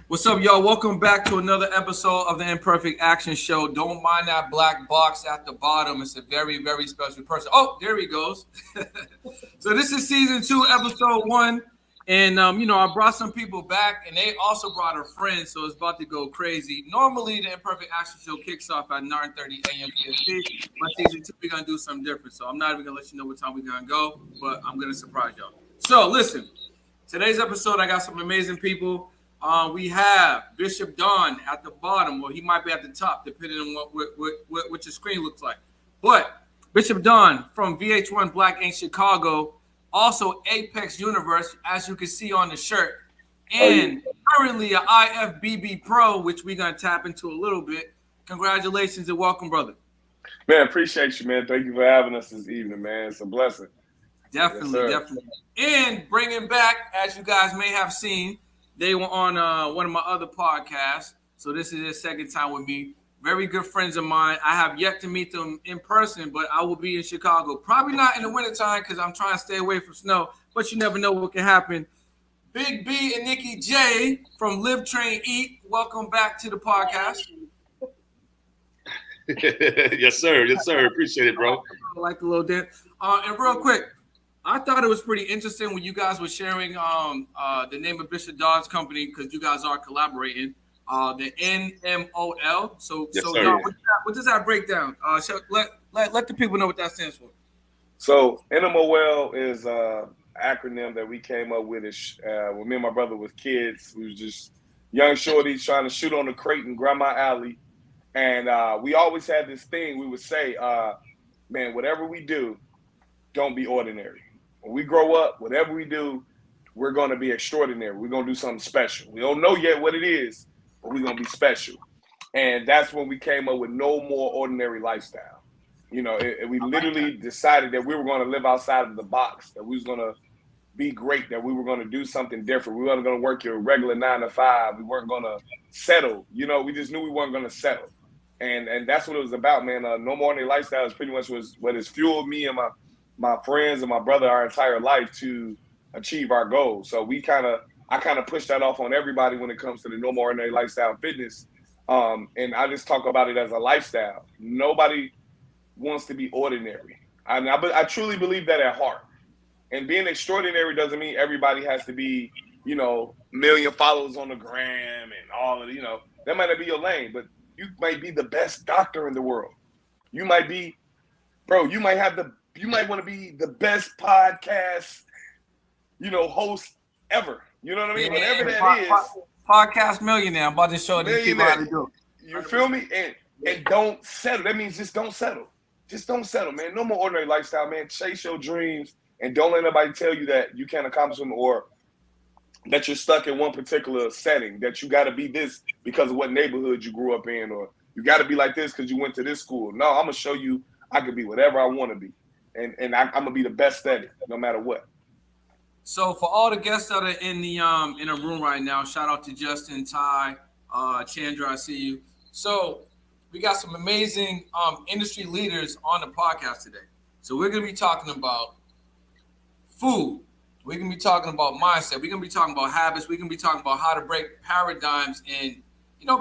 What's up, y'all? Welcome back to another episode of the Imperfect Action Show. Don't mind that black box at the bottom. It's a very, very special person. Oh, there he goes. So this is season 2, episode 1. And, I brought some people back, and they also brought a friend, so it's about to go crazy. Normally, the Imperfect Action Show kicks off at 9:30 a.m. PST. But season 2, we're going to do something different. So I'm not even going to let you know what time we're going to go, but I'm going to surprise y'all. So listen, today's episode, I got some amazing people. We have Bishop Don at the bottom, or he might be at the top, depending on what your screen looks like. But Bishop Don from VH1 Black Ink Chicago, also Apex Universe, as you can see on the shirt, and currently an IFBB Pro, which we're going to tap into a little bit. Congratulations and welcome, brother. Man, appreciate you, man. Thank you for having us this evening, man. It's a blessing. Definitely, Yes, definitely. And bringing back, as you guys may have seen, they were on one of my other podcasts. So this is their second time with me. Very good friends of mine. I have yet to meet them in person, but I will be in Chicago. Probably not in the wintertime because I'm trying to stay away from snow, but you never know what can happen. Big B and Nikki J from Live Train Eat. Welcome back to the podcast. Yes, sir. Yes, sir. Appreciate it, bro. I like the little dance. And real quick, I thought it was pretty interesting when you guys were sharing the name of Bishop Don's company because you guys are collaborating. The NMOL. So, Yes, so sir. Don, what does that break down? Let the people know what that stands for. So NMOL is an acronym that we came up with when me and my brother was kids. We was just young shorties trying to shoot on the crate in Grandma Alley. And we always had this thing we would say, man, whatever we do, don't be ordinary. When we grow up, whatever we do, we're going to be extraordinary. We're going to do something special. We don't know yet what it is, but we're going to be special. And that's when we came up with No More Ordinary Lifestyle. You know, we literally decided that we were going to live outside of the box, that we was going to be great, that we were going to do something different. We weren't going to work your regular 9 to 5. We weren't going to settle. You know, we just knew we weren't going to settle. And that's what it was about, man. No More Ordinary Lifestyle is pretty much what has fueled me and my friends and my brother our entire life to achieve our goals. So I kind of push that off on everybody when it comes to the No More Ordinary Lifestyle fitness. And I just talk about it as a lifestyle. Nobody wants to be ordinary. I truly believe that at heart. And being extraordinary doesn't mean everybody has to be, million followers on the gram and all of it, that might not be your lane, but you might be the best doctor in the world. You might be, bro, you might want to be the best podcast, host ever. You know what I mean? Yeah, whatever that is. Podcast millionaire. I'm about to show these people how to do it. You feel me? And don't settle. That means just don't settle. Just don't settle, man. No more ordinary lifestyle, man. Chase your dreams and don't let anybody tell you that you can't accomplish them or that you're stuck in one particular setting, that you got to be this because of what neighborhood you grew up in, or you got to be like this because you went to this school. No, I'm going to show you I could be whatever I want to be. And I'm going to be the best at it, no matter what. So for all the guests that are in the room right now, shout out to Justin, Ty, Chandra, I see you. So we got some amazing industry leaders on the podcast today. So we're going to be talking about food. We're going to be talking about mindset. We're going to be talking about habits. We're going to be talking about how to break paradigms. And,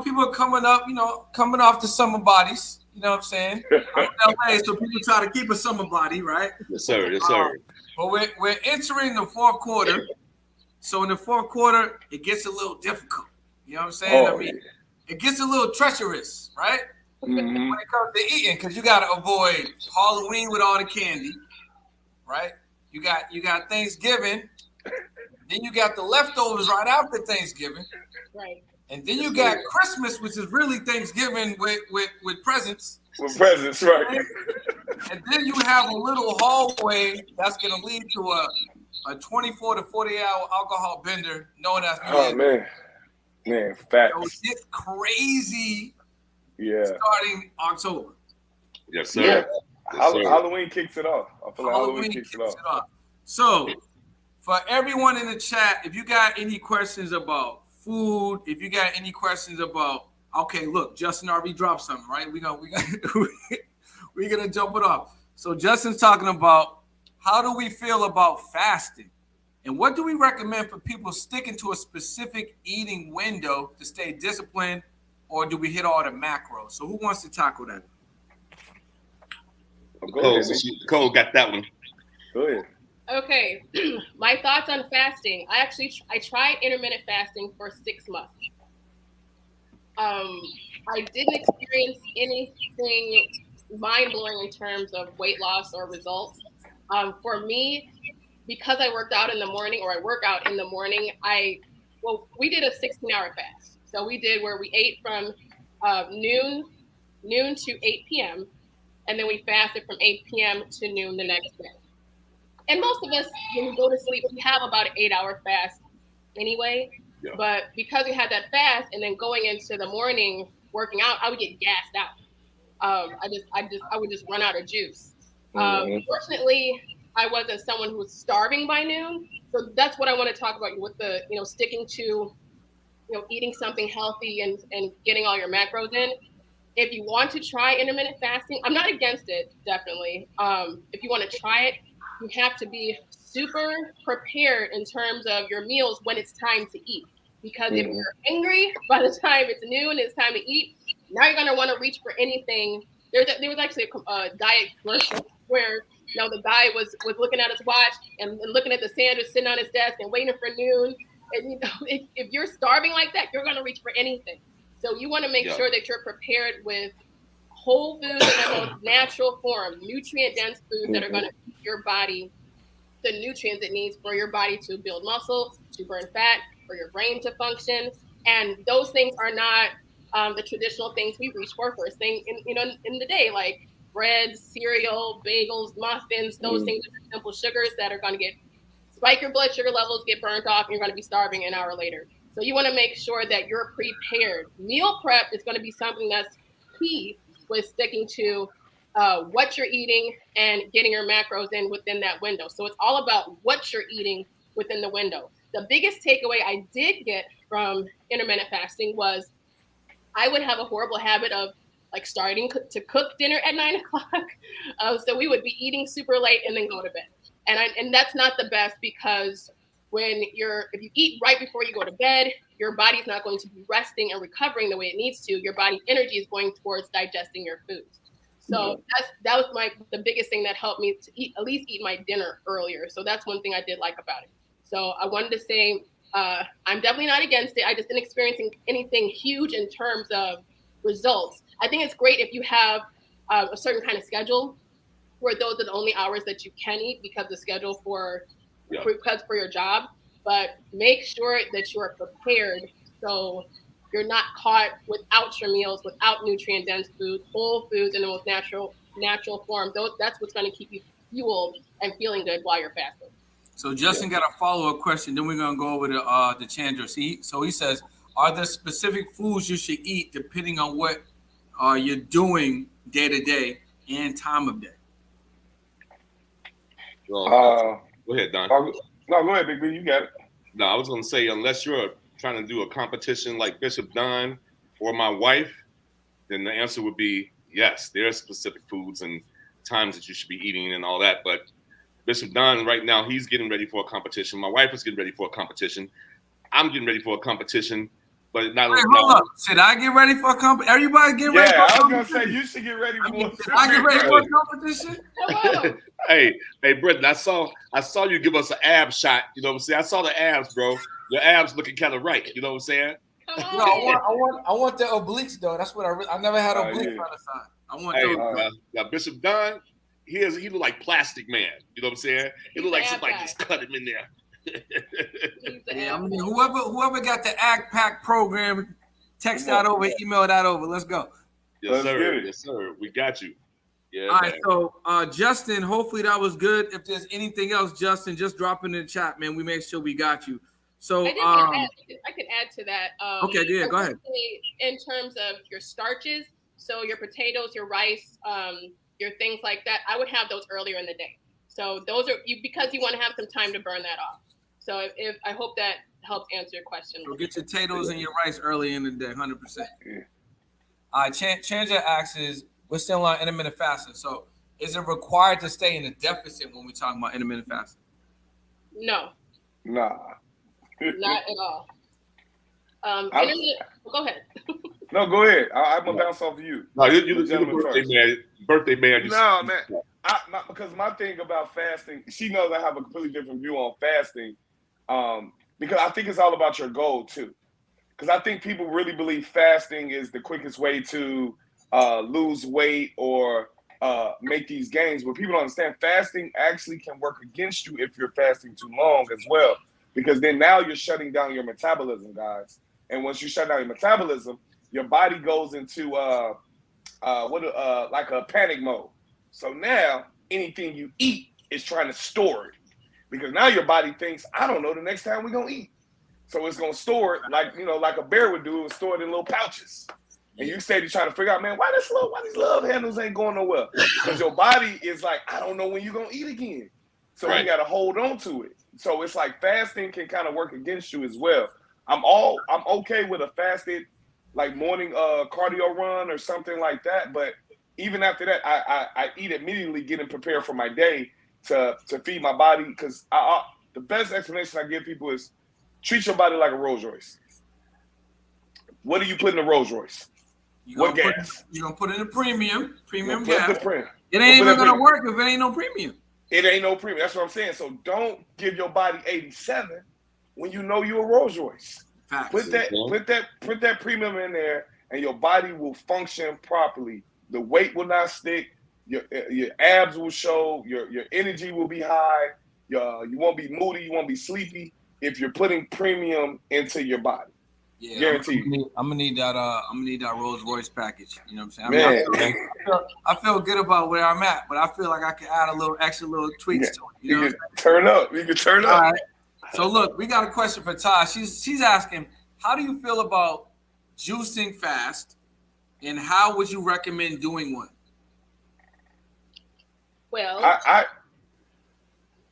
people are coming up, coming off the summer bodies. You know what I'm saying? I'm in LA, so people try to keep a summer body, right? Yes, sir. Yes, sir. But we're entering the fourth quarter. So in the fourth quarter, it gets a little difficult. You know what I'm saying? It gets a little treacherous, right? Mm-hmm. When it comes to eating, because you got to avoid Halloween with all the candy, right? You got Thanksgiving, then you got the leftovers right after Thanksgiving, right? And then you got Christmas, which is really Thanksgiving with presents. With presents, right? And then you have a little hallway that's going to lead to a 24 to 48-hour alcohol bender known as New Year's. Man, facts. So it gets crazy. Yeah. Starting October. Yes, sir. Yeah. Yes, sir. Halloween kicks it off. I feel like Halloween kicks it off. So, for everyone in the chat, if you got any questions about food, if you got any questions about, okay, look, Justin already dropped something, right? We're gonna jump it off. So Justin's talking about how do we feel about fasting And what do we recommend for people sticking to a specific eating window to stay disciplined, or do we hit all the macros? So who wants to tackle that? Cole got that one. Go ahead. Okay, my thoughts on fasting. I tried intermittent fasting for 6 months. I didn't experience anything mind-blowing in terms of weight loss or results. For me, because I worked out in the morning, or I work out in the morning, we did a 16-hour fast. So we did where we ate from noon to 8 p.m. and then we fasted from 8 p.m. to noon the next day. And most of us, when we go to sleep, we have about an 8-hour fast anyway. Yeah. But because we had that fast and then going into the morning working out, I would get gassed out. I would just run out of juice. Fortunately, I wasn't someone who was starving by noon. So that's what I want to talk about with the, sticking to, eating something healthy and getting all your macros in. If you want to try intermittent fasting, I'm not against it, definitely. If you want to try it, you have to be super prepared in terms of your meals when it's time to eat. Because if you're angry by the time it's noon and it's time to eat, now you're going to want to reach for anything. There was actually a diet commercial where the guy was looking at his watch and looking at the sandwich sitting on his desk and waiting for noon. And if you're starving like that, you're going to reach for anything. So you want to make sure that you're prepared with whole foods in their most natural form, nutrient-dense foods that are going to feed your body the nutrients it needs for your body to build muscle, to burn fat, for your brain to function. And those things are not the traditional things we reach for first thing in the day, like bread, cereal, bagels, muffins. Those things are simple sugars that are going to spike your blood sugar levels, get burnt off, and you're going to be starving an hour later. So you want to make sure that you're prepared. Meal prep is going to be something that's key with sticking to what you're eating and getting your macros in within that window. So it's all about what you're eating within the window. The biggest takeaway I did get from intermittent fasting was I would have a horrible habit of starting to cook dinner at 9 o'clock. So we would be eating super late and then go to bed. And that's not the best, because if you eat right before you go to bed, your body's not going to be resting and recovering the way it needs to. Your body's energy is going towards digesting your foods. So that was the biggest thing that helped me to at least eat my dinner earlier. So that's one thing I did like about it. So I wanted to say I'm definitely not against it. I just didn't experience anything huge in terms of results. I think it's great if you have a certain kind of schedule where those are the only hours that you can eat because the schedule for your job. But make sure that you are prepared so you're not caught without your meals, without nutrient-dense foods, whole foods in the most natural form. That's what's going to keep you fueled and feeling good while you're fasting. So Justin got a follow-up question. Then we're going to go over to the Chandra. So he says, are there specific foods you should eat depending on what you're doing day to day and time of day? Well, go ahead, Don. No, go ahead, Big B. You got it. No, I was going to say, unless you're trying to do a competition like Bishop Don or my wife, then the answer would be yes. There are specific foods and times that you should be eating and all that. But Bishop Don right now, he's getting ready for a competition. My wife is getting ready for a competition. I'm getting ready for a competition. But not Wait, hold up. Should I get ready for a competition? Everybody get ready for a competition? I was going to say, you should get ready for one. Should I get ready for a competition? Hey, Britton, I saw you give us an ab shot. You know what I'm saying? I saw the abs, bro. Your abs looking kind of right. You know what I'm saying? No, I want the obliques though. That's what I never had obliques on the side. I want those. Now Bishop Don, he look like Plastic Man. You know what I'm saying? He look like somebody just cut him in there. Yeah, I mean, whoever got the Act Pack program, text that over, email that over. Let's go. Yes, sir. Yes, sir. We got you. Yeah. All right. So, Justin, hopefully that was good. If there's anything else, Justin, just drop in the chat, man. We make sure we got you. So, I could add to that. Okay, yeah, go ahead. In terms of your starches, so your potatoes, your rice, your things like that, I would have those earlier in the day. So those are because you want to have some time to burn that off. So if I hope that helps answer your question. So get your potatoes and your rice early in the day, 100%. All right, Chandra asks, we're still on intermittent fasting. So is it required to stay in a deficit when we're talking about intermittent fasting? No. Nah. Not at all. Go ahead. No, go ahead. I'm gonna bounce off of you. No, you're The the gentleman birthday first. man. Birthday man. No, man. Because my thing about fasting, she knows I have a completely different view on fasting. Because I think it's all about your goal too. Because I think people really believe fasting is the quickest way to lose weight or make these gains. But people don't understand fasting actually can work against you if you're fasting too long as well. Because then now you're shutting down your metabolism, guys. And once you shut down your metabolism, your body goes into like a panic mode. So now anything you eat is trying to store it. Because now your body thinks, I don't know the next time we're gonna eat. So it's gonna store it like a bear would do, and store it in little pouches. And you steady trying to figure out, man, why these love handles ain't going nowhere? Because your body is like, I don't know when you're gonna eat again. So you gotta hold on to it. So it's like fasting can kind of work against you as well. I'm okay with a fasted like morning cardio run or something like that. But even after that, I eat immediately, getting prepared for my day to feed my body. Because the best explanation I give people is treat your body like a Rolls Royce. What do you put in a Rolls Royce? What gas? You're gonna put in a premium gas. It ain't even gonna work if it ain't no premium. It ain't no premium. That's what I'm saying. So don't give your body 87 when you know you're a Rolls Royce. Facts. Put that premium in there, and your body will function properly. The weight will not stick. Your abs will show. Your energy will be high. You won't be moody. You won't be sleepy if you're putting premium into your body. Yeah, guaranteed. I'm gonna need that. I'm gonna need that Rolls Royce package. You know what I'm saying? I feel good about where I'm at, but I feel like I can add a little extra tweaks to it. You can turn up. You can turn up. All right. So look, we got a question for Ty. She's asking, how do you feel about juicing fast, and how would you recommend doing one? Well,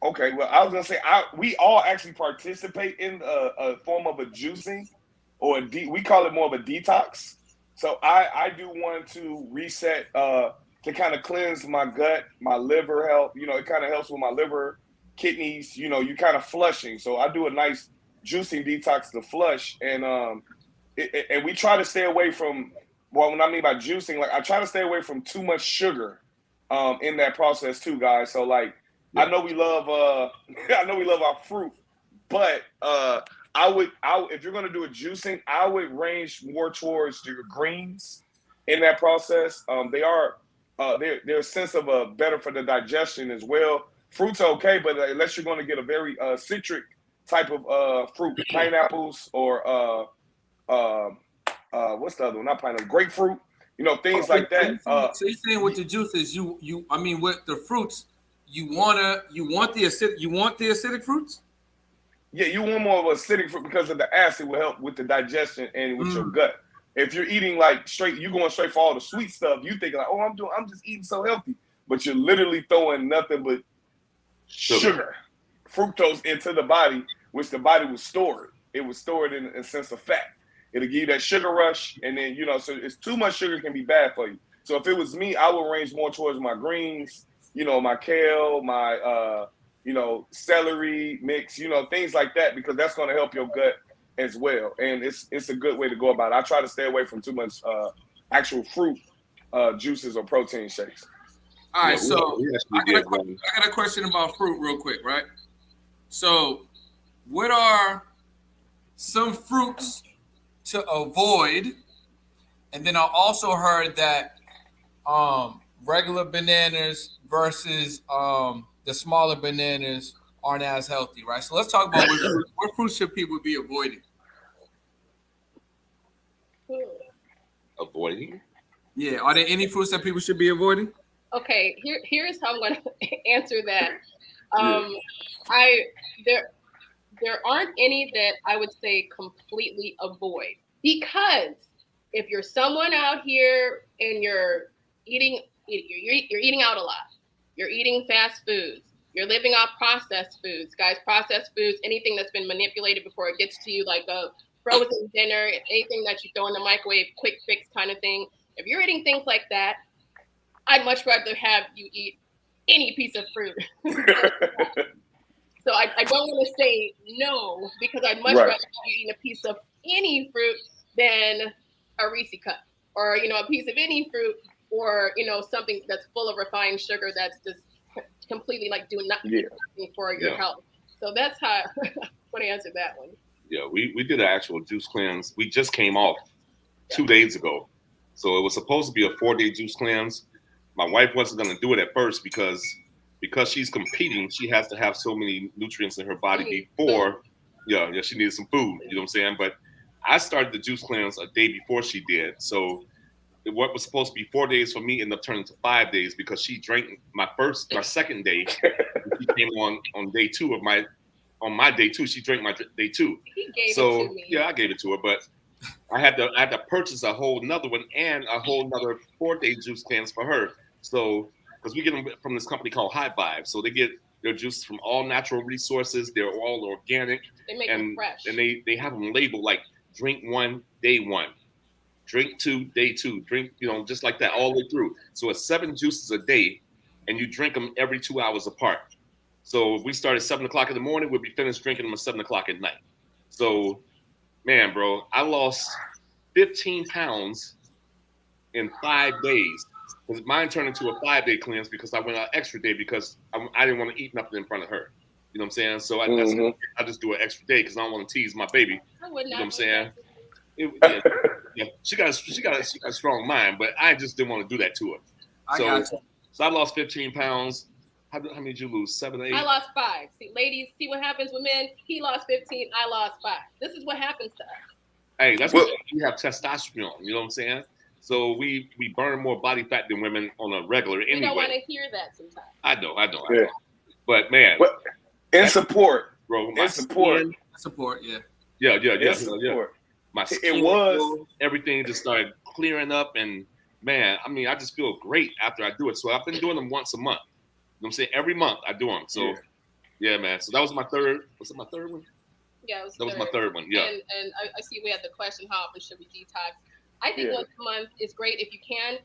okay. Well, I was gonna say we all actually participate in a form of a juicing, or we call it more of a detox. So I do one to reset to kind of cleanse my gut, my liver health. It kind of helps with my liver, kidneys. You kind of flushing. So I do a nice juicing detox to flush, and and we try to stay away from. Well, when I mean by juicing, like I try to stay away from too much sugar in that process too, guys. So like I know we love our fruit, but if you're gonna do a juicing, I would range more towards your greens in that process. They're a sense of better for the digestion as well. Fruit's okay, but unless you're going to get a very citric type of fruit, pineapples or what's the other one? Not pineapple, grapefruit. Things like that. So you're saying with the juices, with the fruits, you want the acidic fruits? Yeah, you want more of acidic fruit because of the acid will help with the digestion and with your gut. If you're eating like you going straight for all the sweet stuff, you think like, oh, I'm just eating so healthy, but you're literally throwing nothing but sugar, fructose into the body, which the body will store it. It will store it in a sense of fat. It'll give you that sugar rush, and then so it's too much sugar can be bad for you. So if it was me, I would range more towards my greens, my kale, my celery mix, things like that, because that's going to help your gut as well. And it's a good way to go about it. I try to stay away from too much actual fruit juices or protein shakes. All right, so I got a question about fruit real quick, right? So what are some fruits to avoid? And then I also heard that regular bananas versus the smaller bananas aren't as healthy, right? So let's talk about what fruits should people be avoiding? Avoiding? Yeah, are there any fruits that people should be avoiding? Okay, here's how I'm going to answer that. There aren't any that I would say completely avoid, because if you're someone out here and you're eating out a lot, you're eating fast foods, you're living off processed foods, guys. Processed foods, anything that's been manipulated before it gets to you, like a frozen dinner, anything that you throw in the microwave, quick fix kind of thing. If you're eating things like that, I'd much rather have you eat any piece of fruit. So I don't want to say no because I'd much rather you eating a piece of any fruit than a Reese cup or, a piece of any fruit or, something that's full of refined sugar that's just completely like doing nothing for your health. So that's how I want to answer that one. Yeah, we did an actual juice cleanse. We just came off 2 days ago. So it was supposed to be a 4-day juice cleanse. My wife wasn't going to do it at first because she's competing. She has to have so many nutrients in her body before. Yeah, she needed some food. You know what I'm saying? But I started the juice cleanse a day before she did. So what was supposed to be 4 days for me ended up turning to 5 days because she drank my second day. She came on day 2 of my day 2. She drank my day 2. He gave it to me. Yeah, I gave it to her, but I had to purchase a whole nother one and a whole nother 4-day juice cleanse for her. So because we get them from this company called High Vibe, so they get their juices from all natural resources. They're all organic. They make them fresh, and they have them labeled like drink 1 day 1. Drink 2, day 2, drink, just like that all the way through. So it's 7 juices a day, and you drink them every 2 hours apart. So if we start at 7 o'clock in the morning, we'll be finished drinking them at 7 o'clock at night. So, man, bro, I lost 15 pounds in 5 days. Because mine turned into a 5-day cleanse because I went an extra day because I didn't want to eat nothing in front of her. You know what I'm saying? So I just do an extra day because I don't want to tease my baby. I would not. You know what I'm saying? She got a strong mind, but I just didn't want to do that to her. So I lost 15 pounds. How many did you lose? 7 or 8? I lost 5. See, ladies, see what happens with men? He lost 15. I lost 5. This is what happens to us. Hey, that's what we have testosterone. You know what I'm saying? So we burn more body fat than women on a regular anyway. We don't want to hear that sometimes. I know. But man, in support, bro. In support, yeah. Support. My skin, everything just started clearing up, and man, I mean, I just feel great after I do it. So I've been doing them once a month. You know what I'm saying? Every month I do them. So yeah, man. So that was my third. Was it my third one? Yeah, that was my third one. Yeah. And I see we had the question: how often should we detox? I think once a month is great if you can.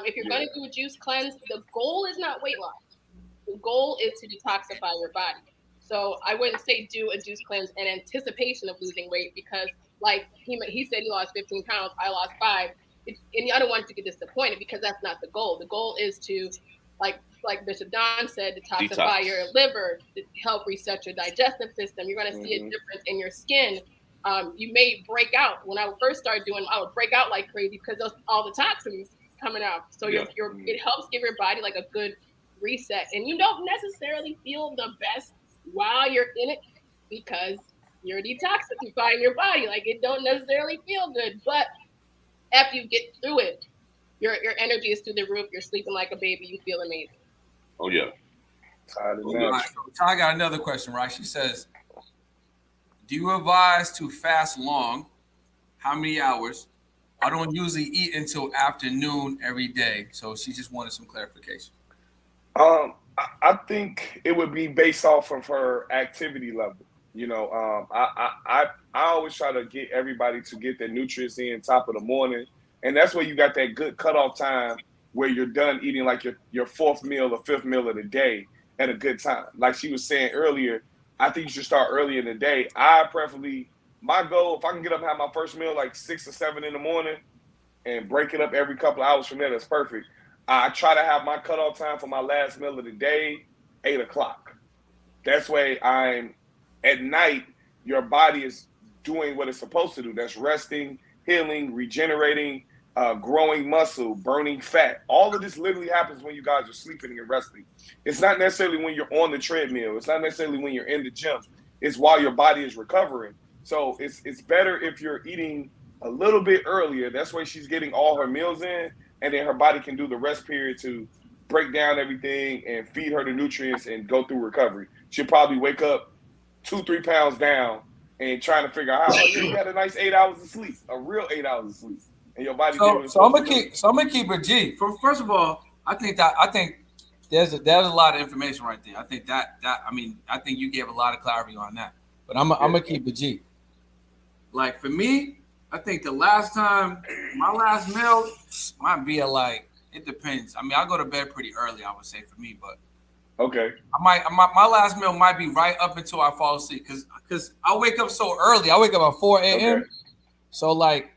If you're going to do a juice cleanse, the goal is not weight loss. The goal is to detoxify your body. So I wouldn't say do a juice cleanse in anticipation of losing weight because, like he said, he lost 15 pounds. I lost 5. And I don't want you to get disappointed because that's not the goal. The goal is to, like Bishop Don said, detoxify your liver, to help reset your digestive system. You're going to see a difference in your skin. You may break out. When I first started doing, I would break out like crazy because of all the toxins coming out. So it helps give your body like a good reset. And you don't necessarily feel the best while you're in it because you're detoxifying your body. Like it don't necessarily feel good. But after you get through it, your energy is through the roof. You're sleeping like a baby. You feel amazing. Oh, yeah. Ty got another question, right? She says, do you advise to fast long? How many hours? I don't usually eat until afternoon every day. So she just wanted some clarification. I think it would be based off of her activity level. I always try to get everybody to get their nutrients in top of the morning. And that's where you got that good cutoff time where you're done eating like your 4th meal or 5th meal of the day at a good time. Like she was saying earlier, I think you should start early in the day. My goal, if I can get up and have my first meal like 6 or 7 in the morning and break it up every couple of hours from there, that's perfect. I try to have my cutoff time for my last meal of the day, 8 o'clock. That's way at night, your body is doing what it's supposed to do. That's resting, healing, regenerating, growing muscle, burning fat. All of this literally happens when you guys are sleeping and resting. It's not necessarily when you're on the treadmill. It's not necessarily when you're in the gym. It's while your body is recovering. So it's better if you're eating a little bit earlier. That's why she's getting all her meals in, and then her body can do the rest period to break down everything and feed her the nutrients and go through recovery. She'll probably wake up 2-3 pounds down and trying to figure out how you had a nice 8 hours of sleep, a real 8 hours of sleep, and your body. So I'm gonna keep it G. First of all, I think there's a lot of information right there. I think I think you gave a lot of clarity on that. But I'm gonna keep it G. Like for me, I think the last time my last meal might be it depends. I mean, I go to bed pretty early, I would say for me, but Okay. My last meal might be right up until I fall asleep because I wake up so early. I wake up at 4 a.m. Okay. So like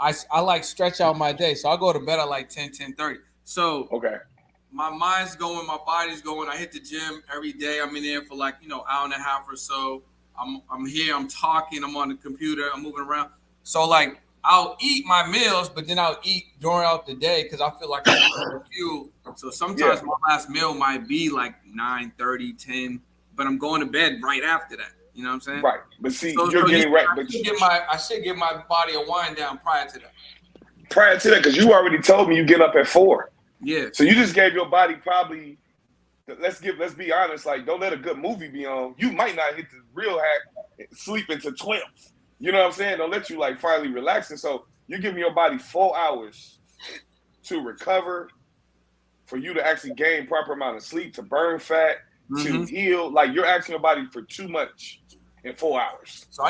I like stretch out my day. So I go to bed at like 10:30. So Okay. my mind's going, my body's going. I hit the gym every day. I'm in there for like, hour and a half or so. I'm here, I'm talking, I'm on the computer, I'm moving around. So like I'll eat my meals, but then I'll eat during the day because I feel like I need more fuel. So sometimes my last meal might be like 9:30, 10, but I'm going to bed right after that. You know what I'm saying? Right. But see, So, you're getting right. But I should get my body a wind down prior to that. Prior to that, because you already told me you get up at 4. Yeah. So you just gave your body probably. Let's be honest. Like, don't let a good movie be on. You might not hit the real hack sleep until 12. You know what I'm saying? Don't let you like finally relax. And so you're giving your body 4 hours to recover, for you to actually gain proper amount of sleep, to burn fat, to heal. Like, you're asking your body for too much in 4 hours. So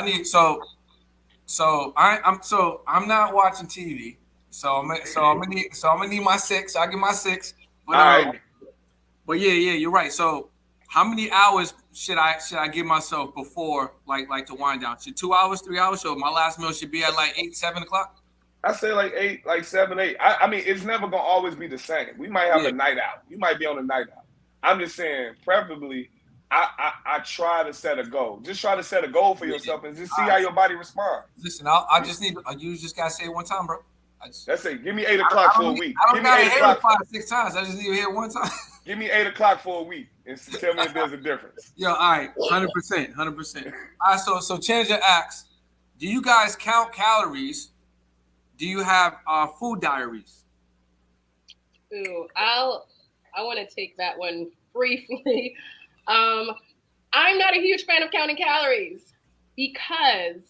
I'm not watching TV. So I'm gonna need my 6. I get my 6. But right. But yeah, you're right. So how many hours should I give myself before like to wind down? Should 2 hours, 3 hours? So my last meal should be at like 8, 7 o'clock? I say like 8, like 7, 8. I mean, it's never gonna always be the same. We might have a night out. You might be on a night out. I'm just saying, preferably, I try to set a goal. Just try to set a goal for yourself and just see how your body responds. Listen, I just need you just gotta say it one time, bro. That's it. Give me 8 o'clock for a week. I don't Give me gotta 8 hear o'clock. it 5, 6 times. I just need to hear it one time. Give me 8 o'clock for a week and tell me if there's a difference. Yo, all right, 100%. All right, so change your acts. Do you guys count calories? Do you have food diaries? Ooh, I want to take that one briefly. I'm not a huge fan of counting calories because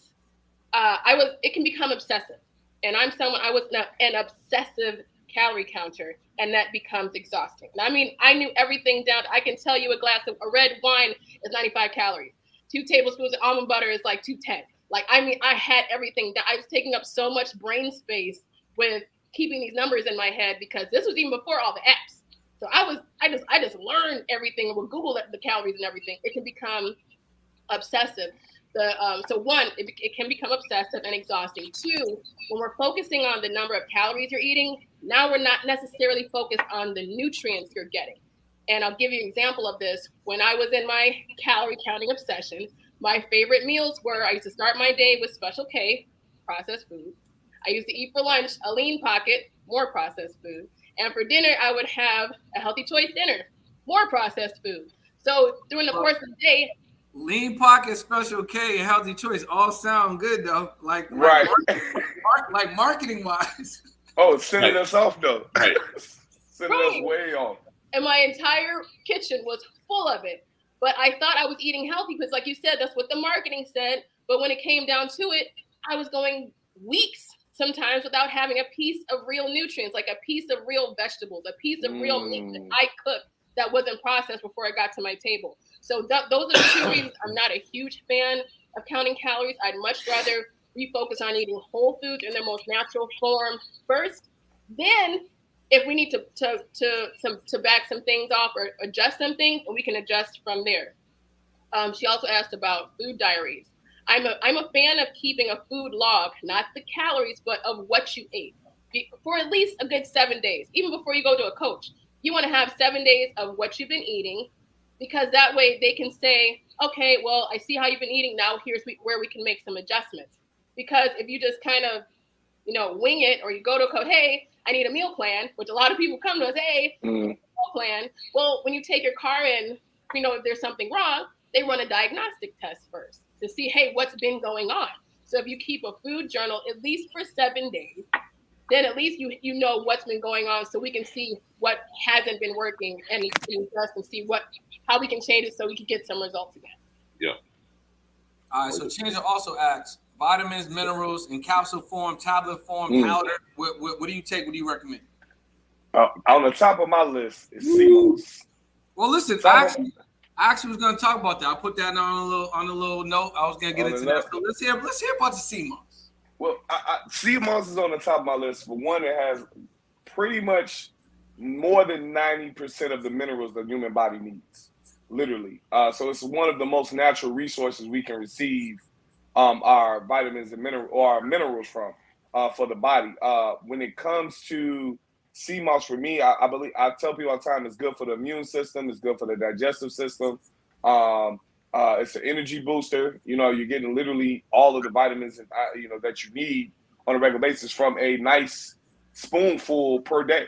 it can become obsessive. And I was not an obsessive calorie counter, and that becomes exhausting. I mean, I knew everything down. I can tell you a red wine is 95 calories. 2 tablespoons of almond butter is like 210. Like, I mean, I had everything down. I was taking up so much brain space with keeping these numbers in my head because this was even before all the apps. So I just learned everything. We'll Google the calories and everything. It can become obsessive. So one, it can become obsessive and exhausting. 2, when we're focusing on the number of calories you're eating, now we're not necessarily focused on the nutrients you're getting. And I'll give you an example of this. When I was in my calorie counting obsession, my favorite meals were, I used to start my day with Special K, processed food. I used to eat for lunch a Lean Pocket, more processed food. And for dinner, I would have a Healthy Choice dinner, more processed food. So during the course of the day, Lean Pocket, Special K, and Healthy Choice all sound good though. Like marketing wise. Oh, sending us off though. Right. Sending us way off. And my entire kitchen was full of it. But I thought I was eating healthy because, like you said, that's what the marketing said. But when it came down to it, I was going weeks sometimes without having a piece of real nutrients, like a piece of real vegetables, a piece of real meat that I cooked that wasn't processed before it got to my table. So those are the 2 reasons I'm not a huge fan of counting calories. I'd much rather refocus on eating whole foods in their most natural form first. Then, if we need to back some things off or adjust some things, we can adjust from there. She also asked about food diaries. I'm a fan of keeping a food log, not the calories, but of what you ate for at least a good 7 days. Even before you go to a coach, you want to have 7 days of what you've been eating, because that way they can say, okay, well, I see how you've been eating. Now here's where we can make some adjustments. Because if you just kind of, wing it, or you go to a coach, hey, I need a meal plan, which a lot of people come to us, hey, meal plan. Well, when you take your car in, if there's something wrong, they run a diagnostic test first to see, hey, what's been going on. So if you keep a food journal, at least for 7 days, then at least you know what's been going on, so we can see what hasn't been working and adjust and see how we can change it so we can get some results again. Yeah. All right, so Changer also asks, vitamins, minerals in capsule form, tablet form, powder. What do you take? What do you recommend? On the top of my list is CMOS. Well, listen, I actually was going to talk about that. I put that on a little note. I was going to get into that. So let's hear about the CMOS. Well, CMOS is on the top of my list. For one, it has pretty much more than 90% of the minerals the human body needs, literally. So it's one of the most natural resources we can receive our vitamins and our minerals from for the body. When it comes to sea moss, for me, I believe I tell people all the time, it's good for the immune system, it's good for the digestive system. It's an energy booster. You know, you're getting literally all of the vitamins and that you need on a regular basis from a nice spoonful per day.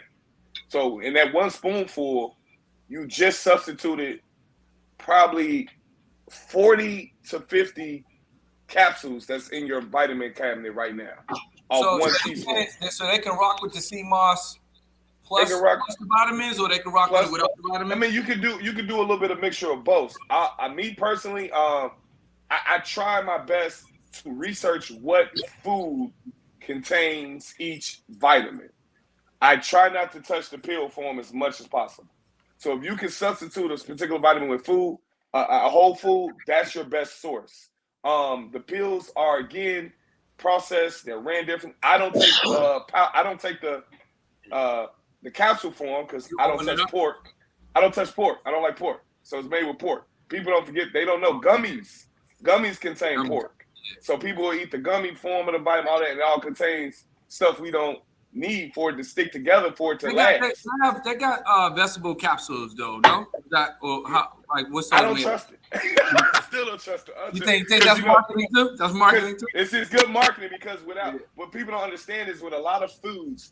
So in that one spoonful, you just substituted probably 40 to 50 capsules that's in your vitamin cabinet right now. So One teaspoon. So they can rock with the sea moss plus the vitamins, or they can rock with it without the vitamins. I mean, you can do a little bit of mixture of both. Me personally, I try my best to research what food contains each vitamin. I try not to touch the pill form as much as possible. So if you can substitute a particular vitamin with food, a whole food, that's your best source. The pills are again processed; they're ran different. I don't take the capsule form because I don't touch pork. I don't touch pork. I don't like pork, so it's made with pork. People don't forget; they don't know gummies. Gummies contain pork, so people will eat the gummy form of the vitamin, all that, and it all contains stuff we don't need for it to stick together for it to last. They got vegetable capsules though, no? What's that? I don't trust it. I still don't trust it. You think that's marketing too? That's marketing too? It's good marketing because what people don't understand is with a lot of foods,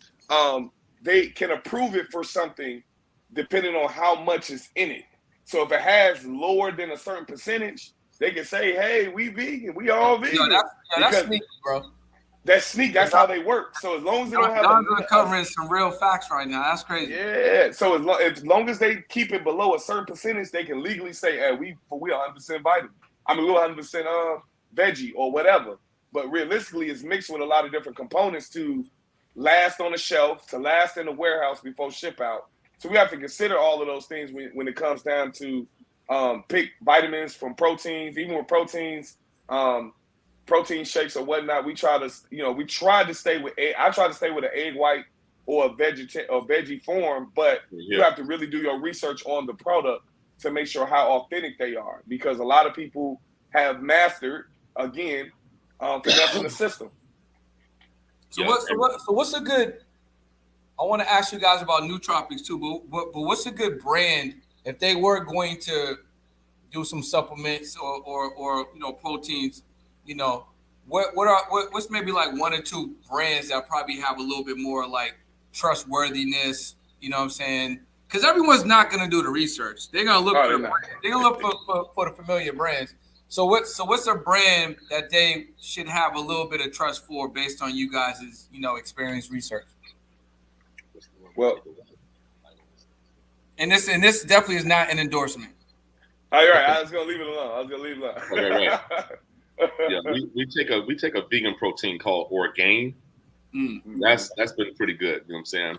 they can approve it for something depending on how much is in it. So if it has lower than a certain percentage, they can say, "Hey, we vegan. We all vegan." That's sneaky, bro. That's sneak. That's how they work. So as long as they don't have, they're covering some real facts right now. That's crazy. Yeah. So as long as they keep it below a certain percentage, they can legally say, "Hey, we 100% vitamin. I mean, we're 100% veggie or whatever." But realistically, it's mixed with a lot of different components to last on the shelf, to last in the warehouse before ship out. So we have to consider all of those things when it comes down to pick vitamins from proteins, even with proteins. Protein shakes or whatnot, we try to stay with I try to stay with an egg white or a veggie form, but you have to really do your research on the product to make sure how authentic they are, because a lot of people have mastered again finessing the system. So what's a good? I want to ask you guys about nootropics too, but what's a good brand if they were going to do some supplements or proteins? What's maybe like one or two brands that probably have a little bit more like trustworthiness? You know what I'm saying? Because everyone's not gonna do the research. They're gonna look for the familiar brands. So what's a brand that they should have a little bit of trust for based on you guys' experience research? Well, and this definitely is not an endorsement. All right, I was gonna leave it alone. Right. Yeah, we take a vegan protein called Orgain. That's been pretty good. You know what I'm saying?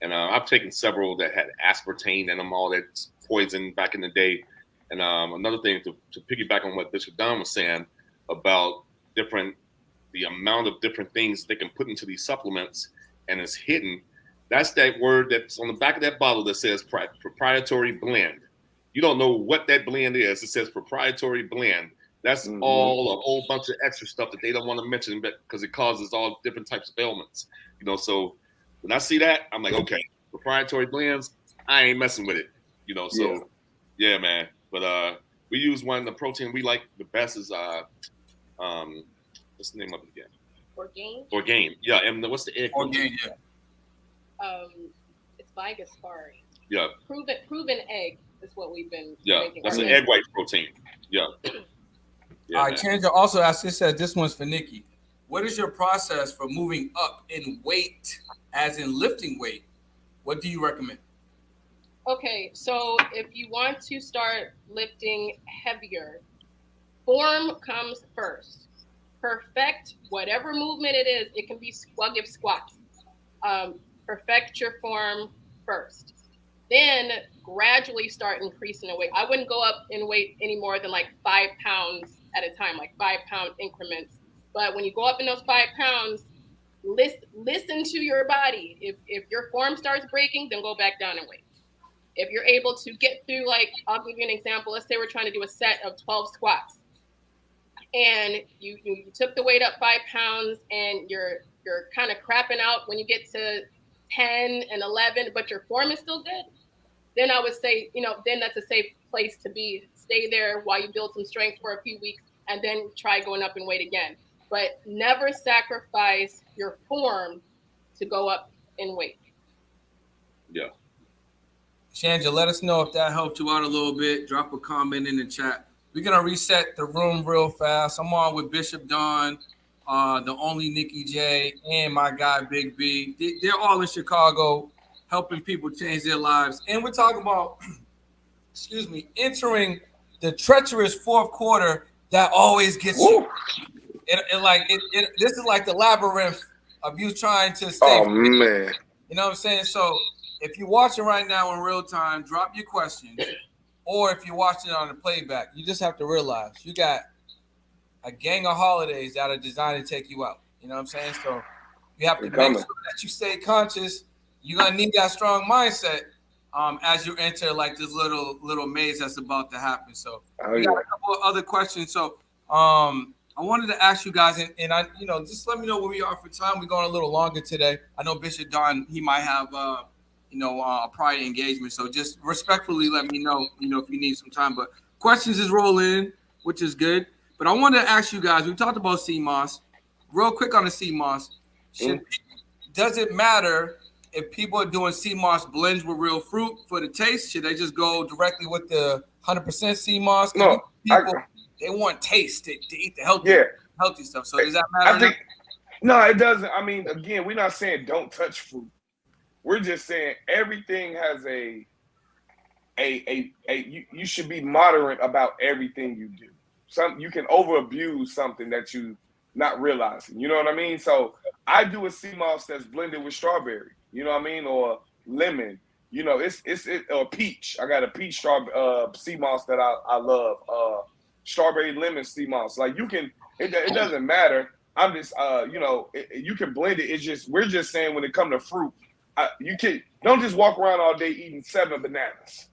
And I've taken several that had aspartame in them, all that poison back in the day. And another thing to piggyback on what Bishop Don was saying about the amount of different things they can put into these supplements, and it's hidden. That's that word that's on the back of that bottle that says proprietary blend. You don't know what that blend is. It says proprietary blend. That's all a whole bunch of extra stuff that they don't want to mention because it causes all different types of ailments. So when I see that, I'm like, okay, proprietary blends, I ain't messing with it. So yeah, man. But we use one, the protein we like the best is what's the name of it again? Orgain. Yeah, and what's the egg? Orgain, yeah. It's by Gaspari. Yeah. Proven egg is what we've been making. That's an egg white protein. Yeah. All right, Kendra also asked, it says this one's for Nikki. What is your process for moving up in weight, as in lifting weight? What do you recommend? Okay, so if you want to start lifting heavier, form comes first. Perfect whatever movement it is. It can be squats. Perfect your form first. Then gradually start increasing the weight. I wouldn't go up in weight any more than like 5 pounds at a time, like 5 pound increments. But when you go up in those 5 pounds, listen to your body. If your form starts breaking, then go back down and wait. If you're able to get through, like, I'll give you an example. Let's say we're trying to do a set of 12 squats, and you took the weight up 5 pounds, and you're kind of crapping out when you get to 10 and 11, but your form is still good. Then I would say, then that's a safe place to be. Stay there while you build some strength for a few weeks, and then try going up in weight again. But never sacrifice your form to go up in weight. Yeah. Shanja, let us know if that helped you out a little bit. Drop a comment in the chat. We're going to reset the room real fast. I'm on with Bishop Don, the only Nikki J, and my guy Big B. They're all in Chicago helping people change their lives. And we're talking about, entering the treacherous fourth quarter that always gets you. This is like the labyrinth of you trying to stay. Oh, man. You know what I'm saying? So if you're watching right now in real time, drop your questions. Or if you're watching it on the playback, you just have to realize you got a gang of holidays that are designed to take you out. You know what I'm saying? So you have to make sure that you stay conscious. You're going to need that strong mindset as you enter like this little maze that's about to happen. So we got a couple of other questions. So I wanted to ask you guys, and I, just let me know where we are for time. We're going a little longer today. I know Bishop Don, he might have a prior engagement. So just respectfully let me know, if you need some time. But questions is rolling in, which is good. But I wanted to ask you guys, we talked about CMOS. Real quick on the CMOS. Does it matter if people are doing CMOS blends with real fruit for the taste? Should they just go directly with the 100% CMOS? No, they want taste to eat the healthy stuff. So does that matter? No, it doesn't. I mean, again, we're not saying don't touch fruit. We're just saying everything has you should be moderate about everything you do. You can over abuse something that you not realizing. You know what I mean? So I do a CMOS that's blended with strawberry. You know what I mean? Or lemon. It's or peach. I got a peach CMOS that I love. Strawberry lemon CMOS. Like it doesn't matter. I'm just you can blend it. It's just we're just saying when it comes to fruit. Don't just walk around all day eating 7 bananas.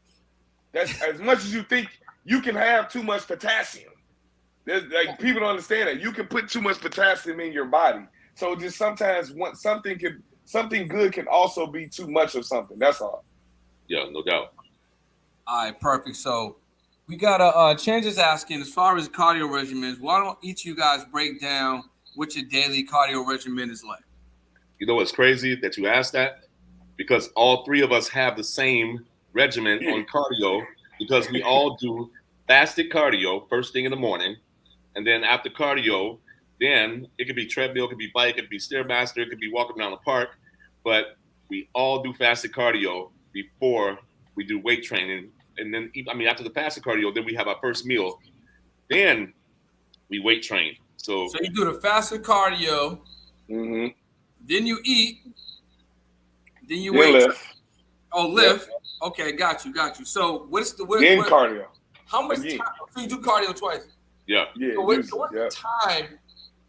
That's as much as you think you can have too much potassium. There's, like, people don't understand that you can put too much potassium in your body. So just sometimes something good can also be too much of something. That's all. Yeah, no doubt. All right, perfect. So we got Changes asking, as far as cardio regimens, why don't each of you guys break down what your daily cardio regimen is like? You know what's crazy that you asked that? Because all three of us have the same regimen on cardio, because we all do fasted cardio first thing in the morning. And then after cardio, then it could be treadmill, it could be bike, it could be Stairmaster, it could be walking around the park. But we all do fasted cardio before we do weight training. And then, after the fasted cardio, then we have our first meal. Then we weight train. So you do the fasted cardio. Mm-hmm. Then you eat. Then you lift. Lift. Yep. Okay, got you. So what's the cardio? How much time? So you do cardio twice? Yeah. So what's the time?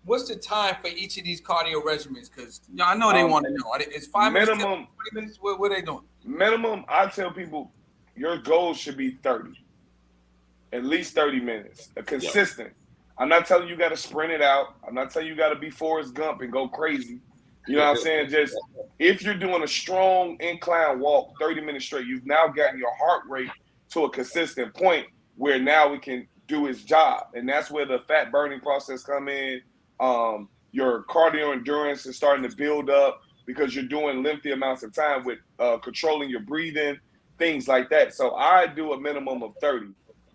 What's the time for each of these cardio regimens? Because I know they want to know. It's 5 minutes, 20 minutes. What are they doing? Minimum, I tell people, your goal should be 30. At least 30 minutes. Consistent. Yep. I'm not telling you got to sprint it out. I'm not telling you got to be Forrest Gump and go crazy. You know what I'm saying? Just if you're doing a strong incline walk 30 minutes straight, you've now gotten your heart rate to a consistent point where now we can do its job. And that's where the fat burning process come in. Your cardio endurance is starting to build up because you're doing lengthy amounts of time with controlling your breathing, things like that. So I do a minimum of 30.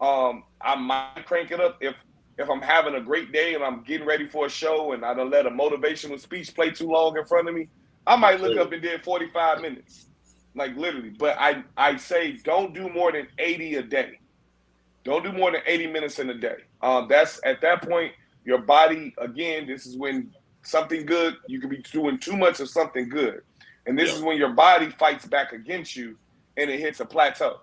I might crank it up if I'm having a great day and I'm getting ready for a show and I don't let a motivational speech play too long in front of me, I might look up and did 45 minutes, like literally. But I say don't do more than 80 a day. Don't do more than 80 minutes in a day. That's at that point, your body, again, this is when something good, you could be doing too much of something good. And this is when your body fights back against you and it hits a plateau.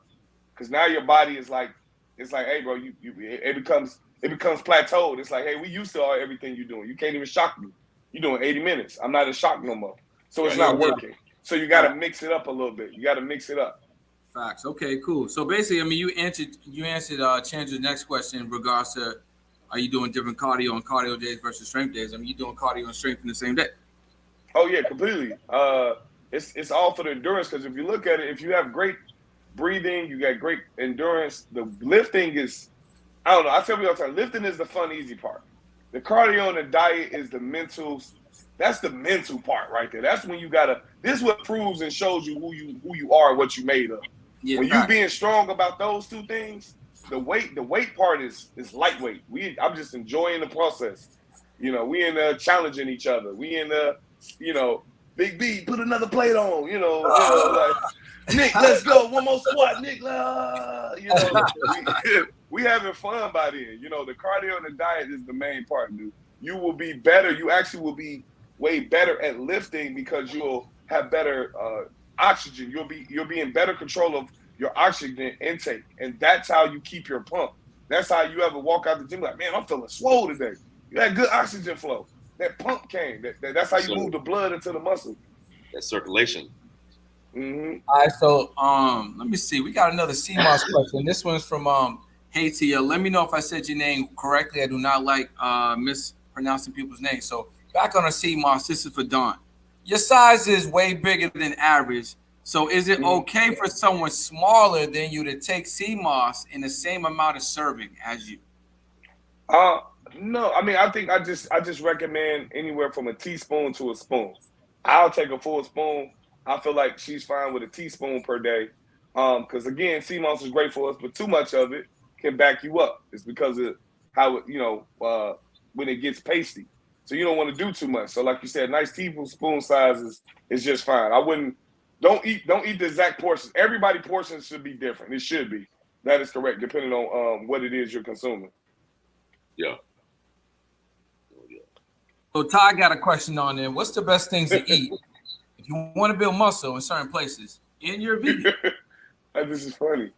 Because now your body is like, it's like, hey, bro, it becomes plateaued. It's like, hey, we used to everything you're doing. You can't even shock me. you're doing 80 minutes. I'm not in shock no more. So it's Right. not working. So you got to mix it up a little bit. You got to mix it up. Facts. Okay, cool. So basically, I mean, you answered change the next question in regards to are you doing different cardio on cardio days versus strength days? I mean, you're doing cardio and strength in the same day. Oh yeah, completely. It's all for the endurance, because if you look at it, if you have great breathing, you got great endurance. The lifting is, I don't know. I tell you all the time, lifting is the fun, easy part. The cardio and the diet is the mental. That's the mental part right there. That's when you gotta. This is what proves and shows you who you are and what you made of. Yeah, When you being strong about those two things, the weight part is lightweight. I'm just enjoying the process. You know, we in there challenging each other. We in the, you know, Big B, put another plate on. You know, like Nick, let's go, one more squat, Nick. You know, we having fun by then. You know, the cardio and the diet is the main part, dude. You will be better. You actually will be way better at lifting because you'll have better oxygen. You'll be in better control of your oxygen intake, and that's how you keep your pump. That's how you ever walk out the gym like, man, I'm feeling swole today. You had good oxygen flow. That pump came. That's how you move the blood into the muscle. That circulation. Mm-hmm. All right, so let me see. We got another CMOS question. This one's from Haiti. Let me know if I said your name correctly. I do not like mispronouncing people's names. So back on our CMOS, this is for Don. Your size is way bigger than average. So is it okay for someone smaller than you to take CMOS in the same amount of serving as you? No. I mean, I think I just recommend anywhere from a teaspoon to a spoon. I'll take a full spoon. I feel like she's fine with a teaspoon per day. Because again, CMOS is great for us, but too much of it can back you up. It's because of how it, when it gets pasty. So you don't want to do too much. So like you said, nice teaspoon size is just fine. I wouldn't. Don't eat the exact portions. Everybody portions should be different. It should be. That is correct, depending on what it is you're consuming. Yeah. So Ty got a question on there. What's the best things to eat if you want to build muscle in certain places? And you're vegan. This is funny.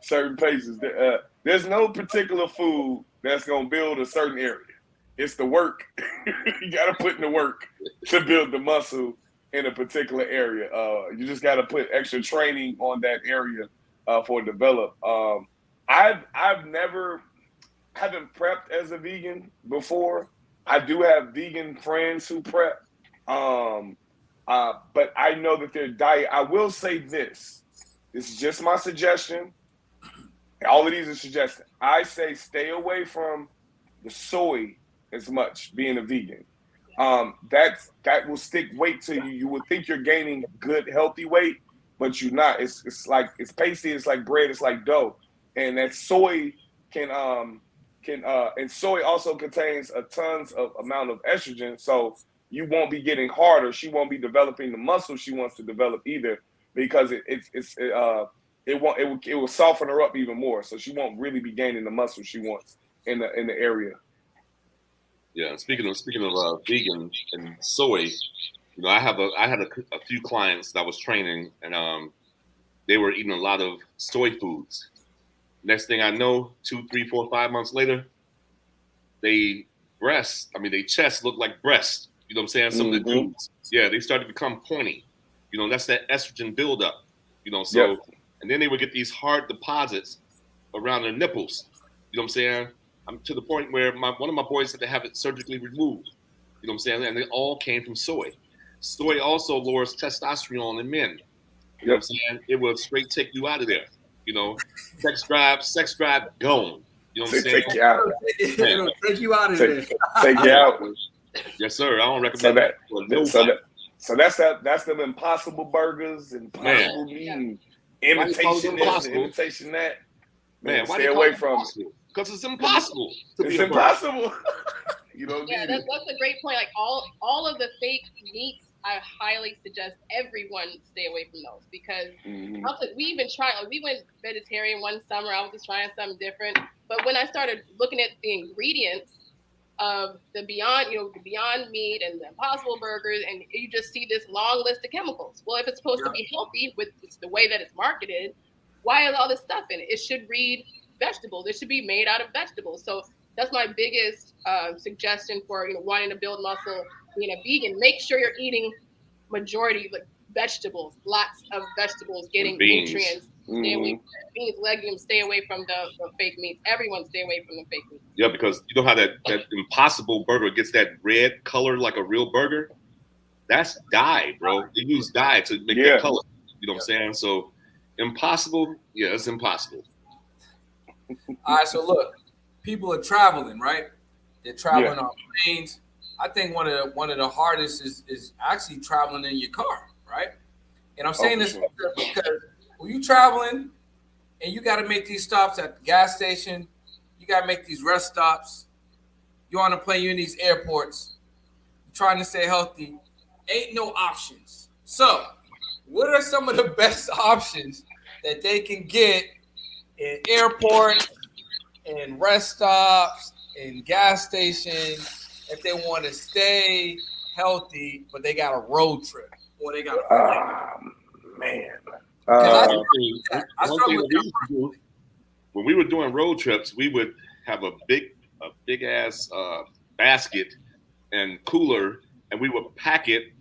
Certain places. There's no particular food that's gonna build a certain area. It's the work. You gotta put in the work to build the muscle in a particular area. You just got to put extra training on that area for develop. I've never haven't prepped as a vegan before. I do have vegan friends who prep, but I know that their diet. I will say this. This is just my suggestion. All of these are suggestions. I say stay away from the soy as much. Being a vegan. That will stick weight to you. You would think you're gaining good, healthy weight, but you're not. It's like it's pasty. It's like bread. It's like dough, and that soy and soy also contains a tons of amount of estrogen. So you won't be getting harder. She won't be developing the muscle she wants to develop either, because it will soften her up even more. So she won't really be gaining the muscle she wants in the area. Yeah, speaking of vegan and soy, I had a few clients that I was training, and they were eating a lot of soy foods. Next thing I know, 2, 3, 4, 5 months later, their chest looked like breasts. You know what I'm saying? Some of the dudes, they started to become pointy. That's that estrogen buildup. And then they would get these hard deposits around their nipples. You know what I'm saying? I'm to the point where one of my boys had to have it surgically removed. You know what I'm saying? And they all came from soy. Soy also lowers testosterone in men. You know what I'm saying? It will straight take you out of there. Sex drive, gone. You know what I'm saying? Take you out. It'll take you out of there. Take you out. Yes, sir. I don't recommend that. So that's them Impossible burgers, Impossible meat, and imitation this, and imitation that. Man, why stay away from it? Because it's impossible. It's impossible. That's a great point. Like all of the fake meats, I highly suggest everyone stay away from those, because we even tried. We went vegetarian one summer. I was just trying something different. But when I started looking at the ingredients of the Beyond Meat and the Impossible burgers, and you just see this long list of chemicals. Well, if it's supposed to be healthy with the way that it's marketed, why is all this stuff in it? It should read vegetables. It should be made out of vegetables. So that's my biggest suggestion for wanting to build muscle, being a vegan. Make sure you're eating majority like vegetables, lots of vegetables, getting nutrients. Stay away from beans, legumes. Stay away from the fake meats. Everyone stay away from the fake meats. Yeah, because you know how that Impossible burger gets that red color like a real burger? That's dye, bro. They use dye to make that color. You know what I'm saying? So Impossible, yeah, it's impossible. All right, so look, people are traveling, right? They're traveling on planes. I think one of the hardest is actually traveling in your car, right? And I'm saying this because when you're traveling and you got to make these stops at the gas station, you got to make these rest stops. You're on a plane, you're in these airports, you're trying to stay healthy. Ain't no options. So, what are some of the best options that they can get in airports, in rest stops, in gas stations, if they want to stay healthy, but they got a road trip or they got a man. When we were doing road trips, we would have a big ass basket and cooler, and we would pack it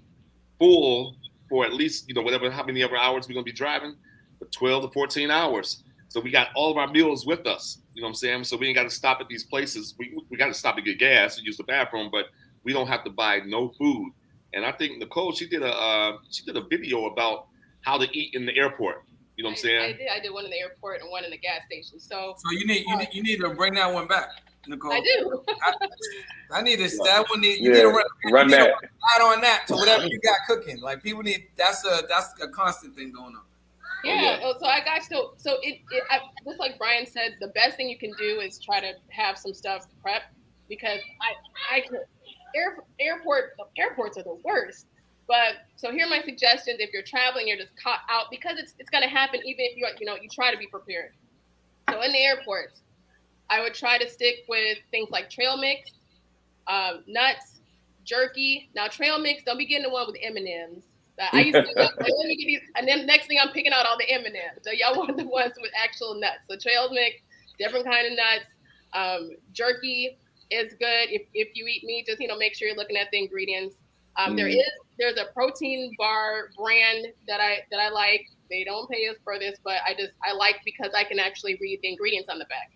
full for at least how many ever hours we're gonna be driving, for 12 to 14 hours. So we got all of our meals with us. You know what I'm saying? So we ain't got to stop at these places. We got to stop to get gas and use the bathroom, but we don't have to buy no food. And I think Nicole, she did a video about how to eat in the airport. You know what I'm saying? I did one in the airport and one in the gas station. So you need to bring that one back, Nicole. I do. I need to that one. You need to run that on that. So whatever you got cooking, like people need. That's a constant thing going on. Yeah. So I got so just like Brian said, the best thing you can do is try to have some stuff prepped, because airports are the worst. But so here are my suggestions if you're traveling, you're just caught out, because it's gonna happen even if you try to be prepared. So in the airports, I would try to stick with things like trail mix, nuts, jerky. Now trail mix, don't be getting the one with M&Ms. I used to do that. Let me get these, and then next thing I'm picking out all the M&Ms. So y'all want the ones with actual nuts. So trail mix, different kind of nuts. Jerky is good if you eat meat. Just make sure you're looking at the ingredients. There's a protein bar brand that I like. They don't pay us for this, but I like because I can actually read the ingredients on the back.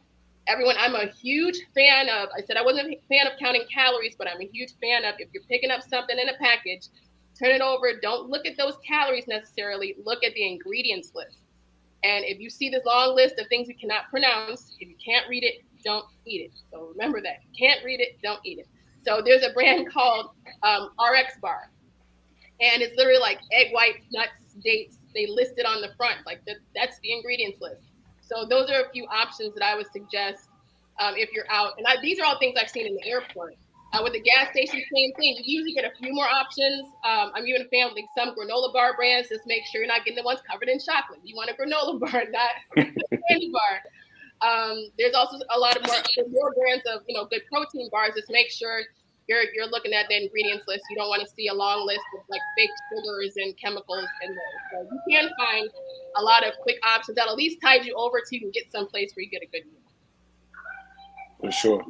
Everyone, I'm a huge fan of. I said I wasn't a fan of counting calories, but I'm a huge fan of, if you're picking up something in a package, turn it over. Don't look at those calories necessarily. Look at the ingredients list. And if you see this long list of things you cannot pronounce, if you can't read it, don't eat it. So remember that. Can't read it, don't eat it. So there's a brand called RX Bar. And it's literally like egg whites, nuts, dates. They list it on the front. Like that's the ingredients list. So those are a few options that I would suggest if you're out. And these are all things I've seen in the airport. With the gas station, same thing. You usually get a few more options. I'm even a fan of some granola bar brands. Just make sure you're not getting the ones covered in chocolate. You want a granola bar, not a candy bar. There's also a lot of more brands of good protein bars. Just make sure you're looking at the ingredients list. You don't want to see a long list of like fake sugars and chemicals in there. So you can find a lot of quick options that at least tide you over to you can get someplace where you get a good meal. For sure.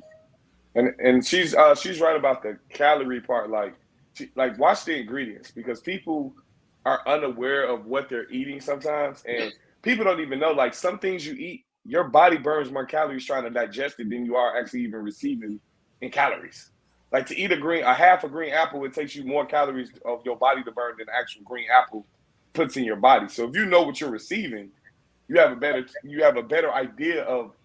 And she's right about the calorie part. Like watch the ingredients, because people are unaware of what they're eating sometimes, and people don't even know. Like some things you eat, your body burns more calories trying to digest it than you are actually even receiving in calories. Like to eat a half a green apple, it takes you more calories of your body to burn than the actual green apple puts in your body. So if you know what you're receiving, you have a better idea of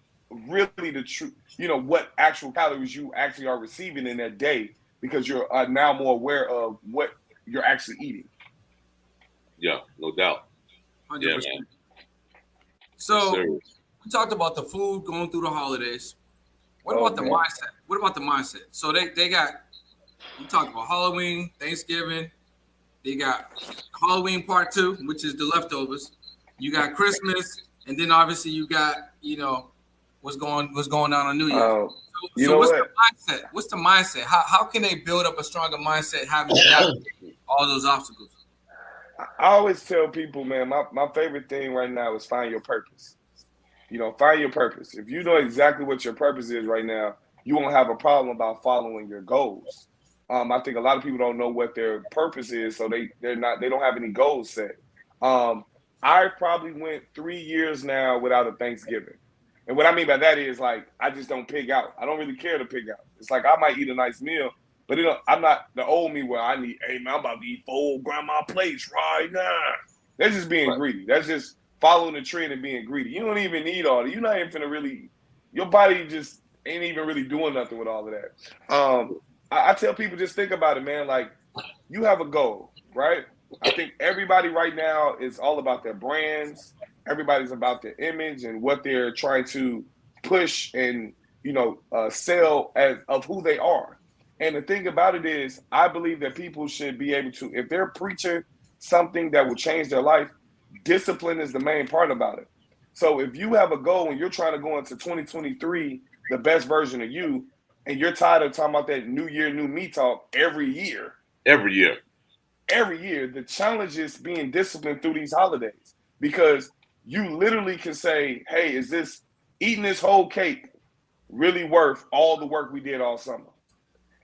really the truth, what actual calories you actually are receiving in that day, because you're now more aware of what you're actually eating. Yeah, no doubt. 100%. Yeah, man. So we talked about the food going through the holidays. What about the mindset? What about the mindset? So they got, we talked about Halloween, Thanksgiving. They got Halloween part 2, which is the leftovers. You got Christmas, and then obviously you got what's going on New Year. So what's the mindset? What's the mindset? How can they build up a stronger mindset having to navigate all those obstacles? I always tell people, man, my favorite thing right now is find your purpose. Find your purpose. If you know exactly what your purpose is right now, you won't have a problem about following your goals. I think a lot of people don't know what their purpose is, so they don't have any goals set. I probably went 3 years now without a Thanksgiving. And what I mean by that is, like, I just don't pig out. I don't really care to pig out. It's like I might eat a nice meal, but I'm not the old me where I need, hey, man, I'm about to eat 4 grandma plates right now. That's just being greedy. That's just following the trend and being greedy. You don't even need all that. You're not even finna really, your body just ain't even really doing nothing with all of that. I tell people, just think about it, man. Like, you have a goal, right? I think everybody right now is all about their brands. Everybody's about their image and what they're trying to push and, sell as of who they are. And the thing about it is, I believe that people should be able to, if they're preaching something that will change their life, discipline is the main part about it. So if you have a goal and you're trying to go into 2023, the best version of you, and you're tired of talking about that new year, new me talk every year, the challenge is being disciplined through these holidays, because you literally can say, hey, is this eating this whole cake really worth all the work we did all summer?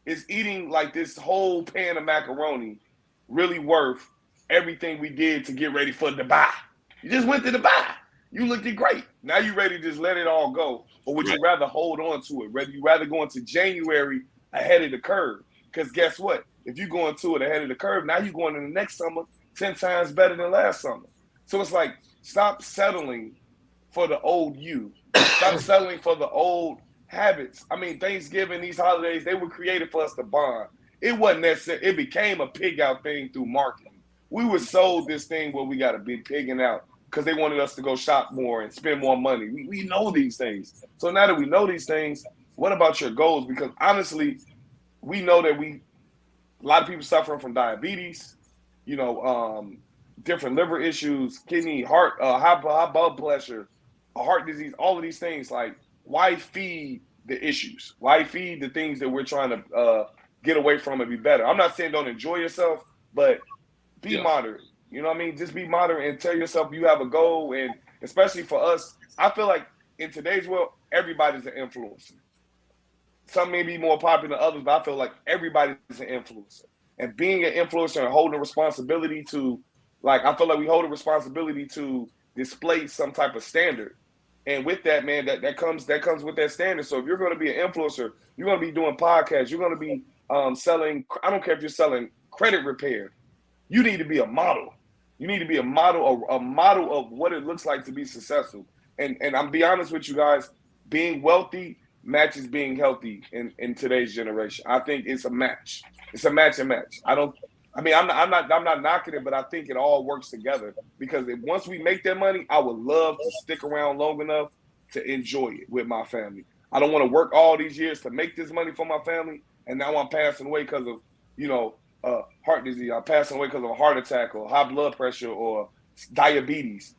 Is eating like this whole pan of macaroni really worth everything we did to get ready for Dubai? You just went to Dubai. You looked great. Now you ready to just let it all go? Or would you rather hold on to it? Whether you rather go into January ahead of the curve? Because guess what? If you go into it ahead of the curve, now you're going in the next summer 10 times better than last summer. So it's like, stop settling for the old you. Stop settling for the old habits. I mean, Thanksgiving, these holidays, they were created for us to bond. It wasn't necessary. It became a pig out thing through marketing. We were sold this thing where we got to be pigging out because they wanted us to go shop more and spend more money. We know these things. So now that we know these things, what about your goals? Because honestly, we know that a lot of people suffering from diabetes, different liver issues, kidney, heart, high blood pressure, heart disease, all of these things. Like, why feed the issues? Why feed the things that we're trying to get away from and be better? I'm not saying don't enjoy yourself, but be moderate. You know what I mean? Just be moderate and tell yourself you have a goal. And especially for us, I feel like in today's world, everybody's an influencer. Some may be more popular than others, but I feel like everybody's an influencer. And being an influencer and holding a responsibility to, I feel like we hold a responsibility to display some type of standard. And with that, man, that comes with that standard. So if you're going to be an influencer, you're going to be doing podcasts, you're going to be selling, I don't care if you're selling credit repair, you need to be a model. You need to be a model of what it looks like to be successful. And I'm be honest with you guys, being wealthy matches being healthy in today's generation. I think it's a match. It's a match and match. I'm not knocking it, but I think it all works together, because once we make that money, I would love to stick around long enough to enjoy it with my family. I don't want to work all these years to make this money for my family, and now I'm passing away because of, heart disease. I'm passing away because of a heart attack or high blood pressure or diabetes.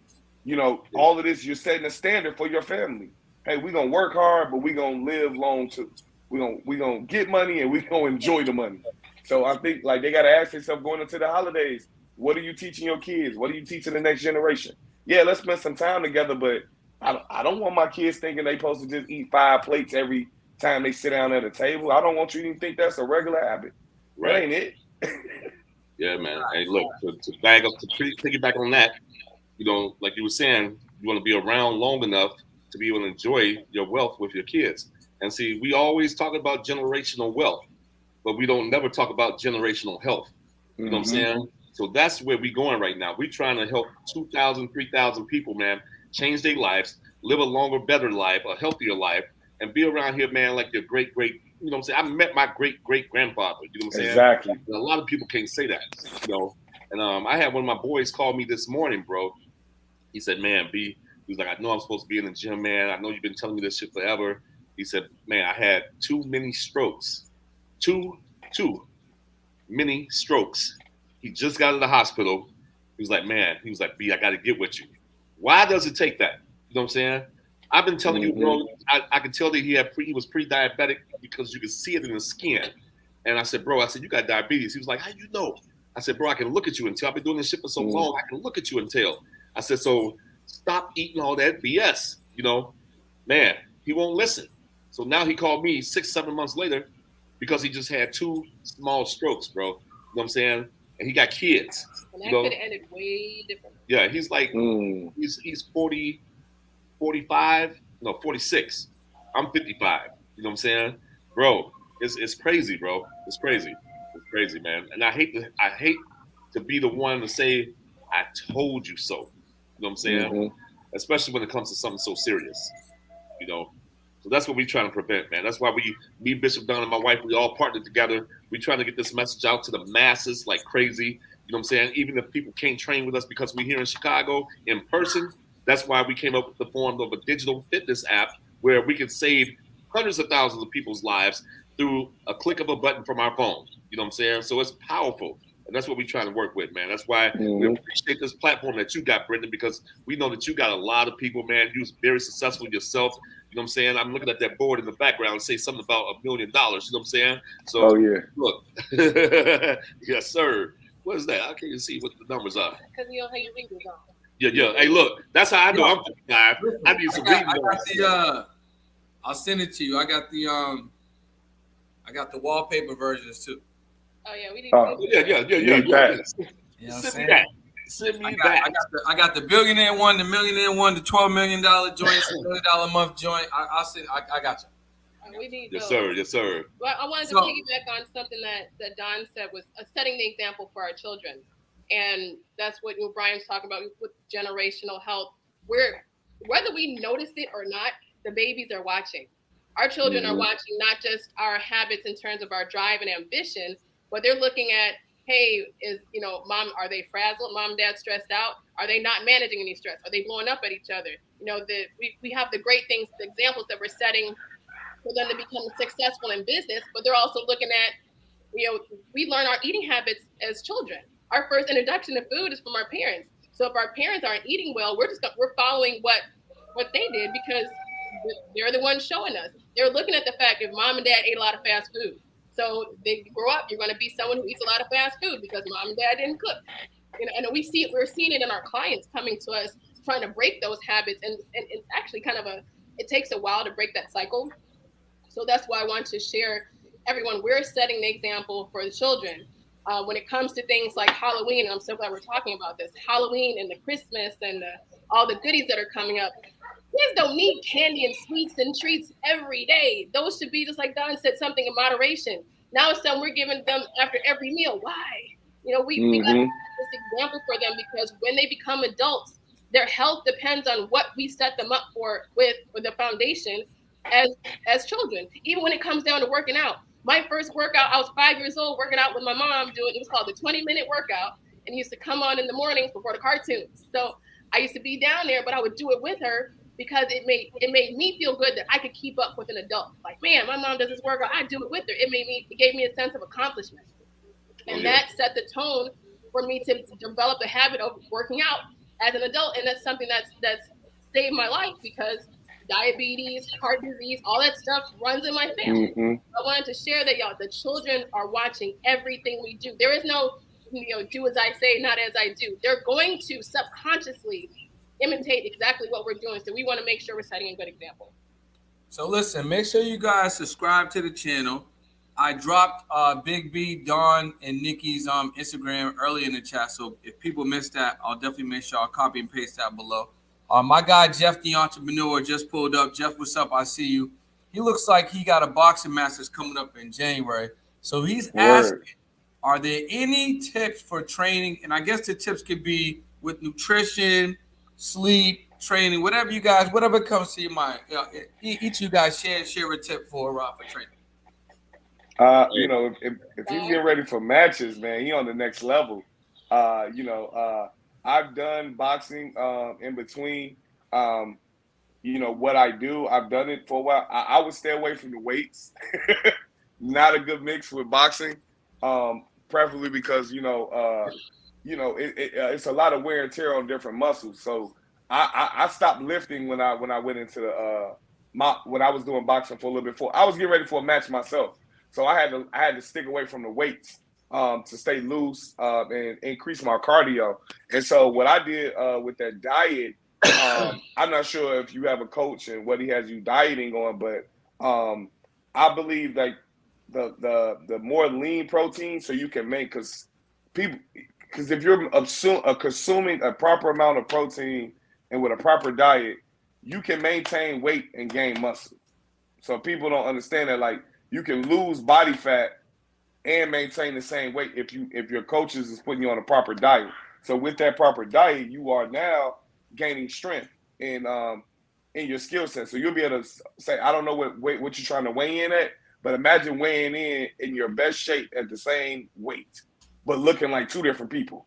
All of this, you're setting a standard for your family. Hey, we're going to work hard, but we're going to live long too. We're gonna get money and we're going to enjoy the money. So I think they got to ask themselves going into the holidays, what are you teaching your kids? What are you teaching the next generation? Yeah, let's spend some time together, but I don't want my kids thinking they supposed to just eat 5 plates every time they sit down at a table. I don't want you to even think that's a regular habit. Right. That ain't it. Yeah, man. Hey, look, to bag up, to piggyback on that, like you were saying, you want to be around long enough to be able to enjoy your wealth with your kids. And see, we always talk about generational wealth, but we don't never talk about generational health. You know what I'm saying? So that's where we're going right now. We're trying to help 2,000, 3,000 people, man, change their lives, live a longer, better life, a healthier life, and be around here, man, like your great, you know what I'm saying? I met my great-great-grandfather, you know what I'm saying? Exactly. And a lot of people can't say that, And I had one of my boys call me this morning, bro. He said, man, B, he was like, I know I'm supposed to be in the gym, man. I know you've been telling me this shit forever. He said, man, I had too many strokes. Two many strokes. He just got to the hospital. He was like, B, I got to get with you. Why does it take that? You know what I'm saying? I've been telling you, bro, I could tell that he was pre-diabetic because you could see it in his skin. And I said, bro, you got diabetes. He was like, how you know? I said, bro, I can look at you and tell. I've been doing this shit for so long. I can look at you and tell. I said, so stop eating all that BS. Man, he won't listen. So now he called me 6-7 months later because he just had 2 small strokes, bro. You know what I'm saying? And he got kids. And that You know? could have ended way differently. Yeah, he's like he's 40, 45, no 46. I'm 55. You know what I'm saying, bro? It's crazy, bro. It's crazy. It's crazy, man. And I hate to be the one to say I told you so. You know what I'm saying? Especially when it comes to something so serious. You know. So that's what we're trying to prevent, man. That's why me, Bishop Dunn, and my wife, we all partnered together. We're trying to get this message out to the masses like crazy. You know what I'm saying? Even if people can't train with us because we're here in Chicago in person, that's why we came up with the form of a digital fitness app where we can save hundreds of thousands of people's lives through a click of a button from our phone. You know what I'm saying? So it's powerful. And that's what we're trying to work with, man. That's why we appreciate this platform that you got, Brendan, because we know that you got a lot of people, man. You're very successful yourself. You know what I'm saying? I'm looking at that board in the background and say something about $1 million. You know what I'm saying? So, look. Yes, sir. What is that? I can't even see what the numbers are. Because you don't have your fingers on. Yeah. Hey, look. That's how I know I'm 55. I need some reading. I'll send it to you. I got the wallpaper versions too. Oh yeah, we need. Yeah. Send me that. I got the billionaire one, the millionaire one, the $12 million joint, $6 million a month joint. I got you. We need yes, those. Yes, sir. Well, I wanted to piggyback on something that Don said was setting the example for our children, and that's what Brian's talking about with generational health. Whether we notice it or not, the babies are watching. Our children are watching not just our habits in terms of our drive and ambition, but they're looking at, hey, mom, are they frazzled? Mom and dad stressed out? Are they not managing any stress? Are they blowing up at each other? We have the great things, the examples that we're setting for them to become successful in business, but they're also looking at, we learn our eating habits as children. Our first introduction to food is from our parents. So if our parents aren't eating well, we're following what they did because they're the ones showing us. They're looking at the fact if mom and dad ate a lot of fast food. So they grow up, you're going to be someone who eats a lot of fast food because mom and dad didn't cook. And we're seeing it in our clients coming to us, trying to break those habits. And it's actually it takes a while to break that cycle. So that's why I want to share everyone. We're setting the example for the children. When it comes to things like Halloween, and I'm so glad we're talking about this, Halloween and the Christmas and all the goodies that are coming up. Kids don't need candy and sweets and treats every day. Those should be, just like Don said, something in moderation. Now it's something we're giving them after every meal. Why? We got to set this example for them because when they become adults, their health depends on what we set them up for with the foundation as children. Even when it comes down to working out. My first workout, I was 5 years old working out with my mom. It was called the 20-minute workout. And it used to come on in the mornings before the cartoons. So I used to be down there, but I would do it with her because it made me feel good that I could keep up with an adult. Like, man, my mom does this workout, I do it with her. It gave me a sense of accomplishment. And that set the tone for me to develop the habit of working out as an adult. And that's something that's saved my life because diabetes, heart disease, all that stuff runs in my family. I wanted to share that, y'all, the children are watching everything we do. There is no, do as I say, not as I do. They're going to subconsciously imitate exactly what we're doing. So we want to make sure we're setting a good example. So listen, make sure you guys subscribe to the channel. I dropped Big B, Dawn, and Nikki's Instagram early in the chat. So if people missed that, I'll definitely make sure I'll copy and paste that below. My guy, Jeff, the entrepreneur, just pulled up. Jeff, what's up? I see you. He looks like he got a boxing masters coming up in January. So he's asking, are there any tips for training? And I guess the tips could be with nutrition, sleep, training, whatever comes to your mind. Each of you guys share a tip for training. If he's getting ready for matches, man, he on the next level. I've done boxing in between. What I do, I've done it for a while. I would stay away from the weights. Not a good mix with boxing, preferably because it's a lot of wear and tear on different muscles. So I stopped lifting when I went into when I was doing boxing for a little bit. I was getting ready for a match myself, so I had to stick away from the weights to stay loose and increase my cardio. And so what I did with that diet, I'm not sure if you have a coach and what he has you dieting on, but I believe like the more lean protein, so you can make because if you're consuming a proper amount of protein and with a proper diet, you can maintain weight and gain muscle. So people don't understand that like you can lose body fat and maintain the same weight if your coaches is putting you on a proper diet. So with that proper diet, you are now gaining strength in your skill set. So you'll be able to say, I don't know what you're trying to weigh in at, but imagine weighing in your best shape at the same weight, but looking like two different people.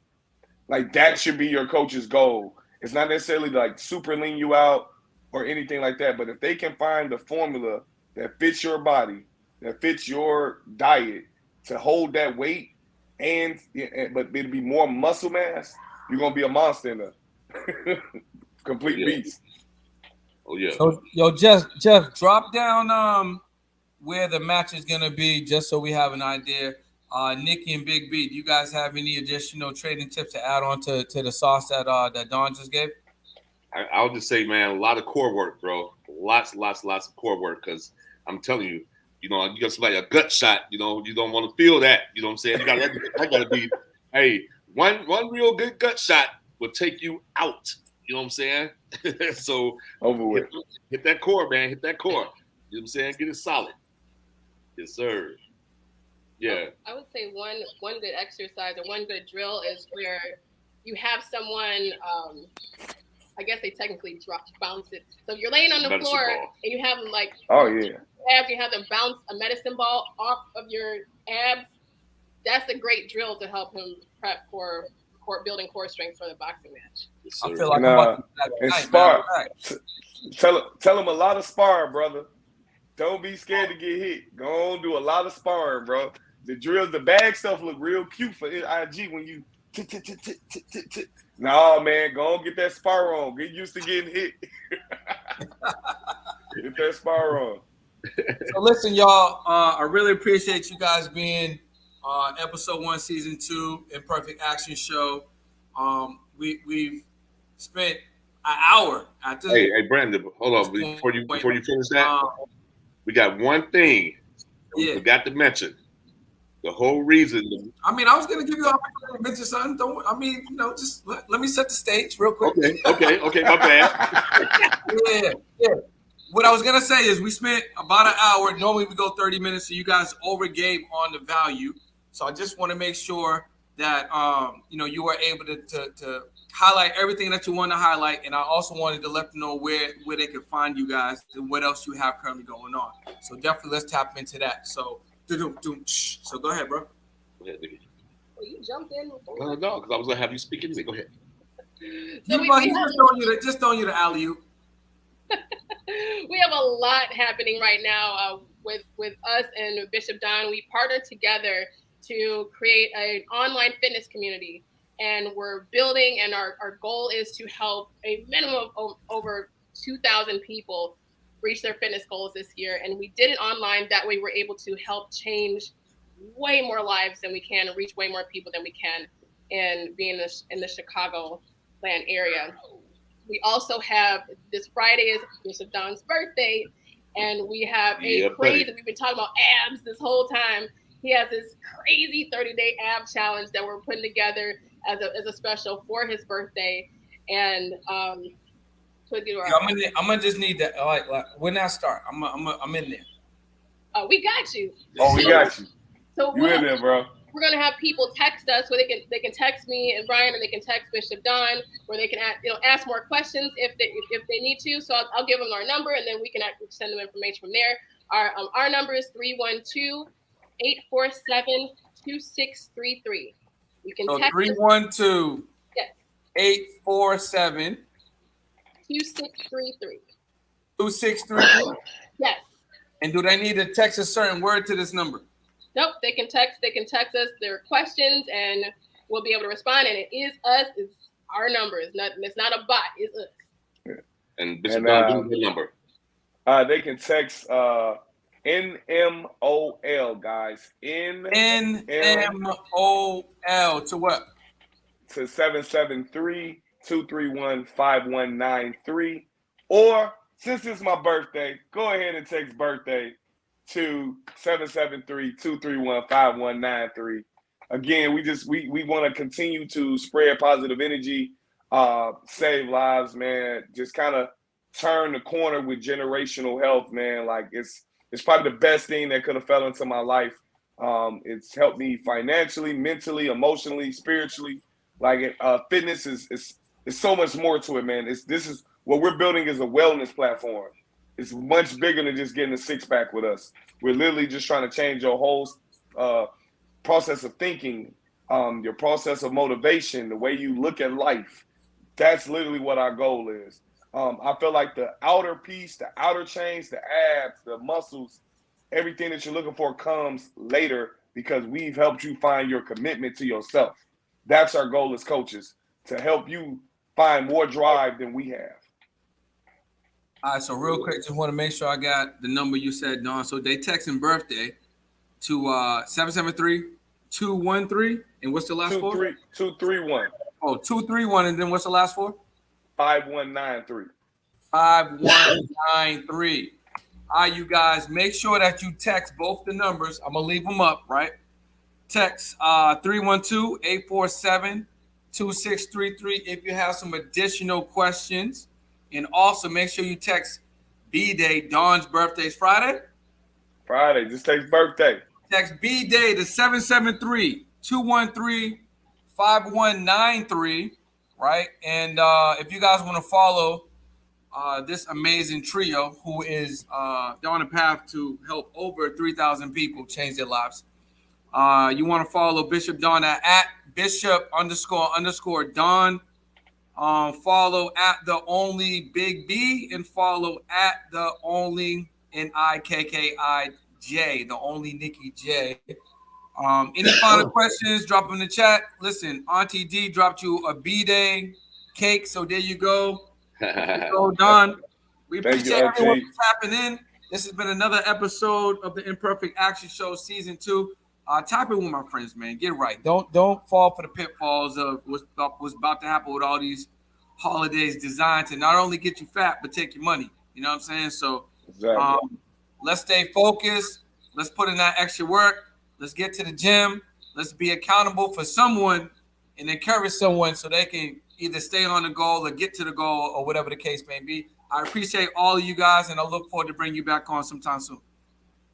Like that should be your coach's goal. It's not necessarily like super lean you out or anything like that, but if they can find the formula that fits your body, that fits your diet to hold that weight, but it'll be more muscle mass, you're gonna be a monster in a complete beast. Oh yeah. So yo, Jeff, drop down where the match is gonna be, just so we have an idea. Nikki and Big B, do you guys have any additional trading tips to add on to the sauce that Don just gave? I'll just say, man, a lot of core work, bro. Lots of core work. Because I'm telling you, you got somebody a gut shot. You don't want to feel that. You know what I'm saying? I gotta be. Hey, one real good gut shot will take you out. You know what I'm saying? So over with. Hit that core, man. Hit that core. You know what I'm saying? Get it solid. Yes, sir. Yeah. I would say one good exercise or one good drill is where you have someone. I guess they technically bounce it. So you're laying on the Medicine floor ball. and you have them like abs. You have them bounce a medicine ball off of your abs. That's a great drill to help him prep for building core strength for the boxing match. Yes, I feel like and, I'm about to do that and tonight, spar. Tell him a lot of sparring, brother. Don't be scared to get hit. Go on, do a lot of sparring, bro. The drills, the bag stuff look real cute for IG when you. No, man, go on, get that spar on. Get used to getting hit. Get that spar on. So listen, y'all. I really appreciate you guys being episode 1, season 2, Imperfect Action Show. We've spent an hour at this. Hey, Brandon, hold on. Before you finish that, we got one thing we forgot to mention. The whole reason. I mean, I was going to give you an opportunity to mention something. Just let me set the stage real quick. Okay, my bad. Yeah. What I was going to say is we spent about an hour. Normally we go 30 minutes, so you guys overgave on the value. So I just want to make sure that, you were able to highlight everything that you want to highlight. And I also wanted to let them know where they could find you guys and what else you have currently going on. So definitely let's tap into that. So go ahead, bro. Go ahead, Nikki. Well, you jumped in before. No, because I was going to have you speak anyway. Go ahead. So just throwing you the alley-oop. We have a lot happening right now with us and Bishop Don. We partnered together to create an online fitness community, and we're building, and our goal is to help a minimum of over 2,000 people reach their fitness goals this year. And we did it online. That way we're able to help change way more lives than we can and reach way more people than we can and be in the Chicago land area. We also have, this Friday is Bishop Don's birthday, and we have we've been talking about abs this whole time. He has this crazy 30-day ab challenge that we're putting together as a special for his birthday. And I'm gonna just need that. Like when I start, I'm in there. We got you. Oh, we got you. So you in there, bro? We're gonna have people text us, where they can text me and Brian, and they can text Bishop Don, where they can ask more questions if they need to. So I'll give them our number, and then we can send them information from there. Our number is 312-847-2633. You can text 312 yes 847 2633. 2633. Yes. And do they need to text a certain word to this number? Nope, they can text us their questions, and we'll be able to respond. And it is us. It's our number. It's not a bot. It's us. Yeah. And Bishop Don, give me the number. They can text NMOL, guys. NMOL to what? To 773-231-5193. Or since it's my birthday, go ahead and text birthday to 773-231-5193. Again, we want to continue to spread positive energy, save lives, man. Just kind of turn the corner with generational health, man. Like it's probably the best thing that could have fell into my life. It's helped me financially, mentally, emotionally, spiritually. Like fitness is so much more to it, man. This is what we're building is a wellness platform. It's much bigger than just getting a six-pack with us. We're literally just trying to change your whole process of thinking, your process of motivation, the way you look at life. That's literally what our goal is. I feel like the outer piece, the outer chains, the abs, the muscles, everything that you're looking for comes later because we've helped you find your commitment to yourself. That's our goal as coaches, to help you find more drive than we have. All right, so real quick, just want to make sure I got the number you said, Don. So they texting birthday to 773-213. And what's the last four? 231. Oh, 231. And then what's the last four? 5193. 5193. All right, you guys, make sure that you text both the numbers. I'm going to leave them up, right? Text 312-847-2633 if you have some additional questions. And also make sure you text B-Day. Dawn's birthday is Friday. Friday. Just text birthday. Text B-Day to 773-213-5193, right? And if you guys want to follow this amazing trio who is they're on a path to help over 3,000 people change their lives. You want to follow Bishop Don at Bishop__Don. Follow at the only Big B and follow at the only NIKKIJ, the only Nikki J. Any final questions? Drop them in the chat. Listen, Auntie D dropped you a B-Day cake, so there you go. So Don, we appreciate everyone for tapping in. This has been another episode of the Imperfect Action Show Season 2. Tap in with my friends, man. Get it right. Don't fall for the pitfalls of what's about to happen with all these holidays designed to not only get you fat, but take your money. You know what I'm saying? So exactly. Let's stay focused. Let's put in that extra work. Let's get to the gym. Let's be accountable for someone and encourage someone so they can either stay on the goal or get to the goal or whatever the case may be. I appreciate all of you guys, and I look forward to bringing you back on sometime soon.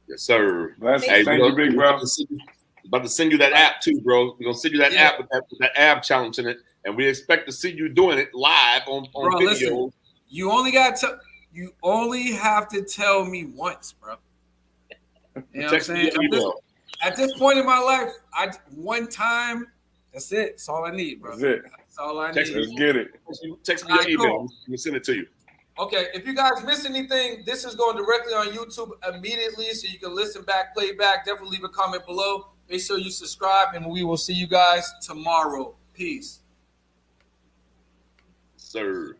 Yes, sir. Hey, thank you, big bro. About to send you that app too, bro. We're gonna send you that app with that ab challenge in it, and we expect to see you doing it live on video. Listen, you only have to tell me once, bro. You know what I'm saying? At this point in my life, one time, that's it. That's all I need, bro. That's it. That's all I need. Let's get it. Text me your email. We'll send it to you. Okay, if you guys miss anything, this is going directly on YouTube immediately, so you can listen back, play back. Definitely leave a comment below. Make sure you subscribe, and we will see you guys tomorrow. Peace. Sir.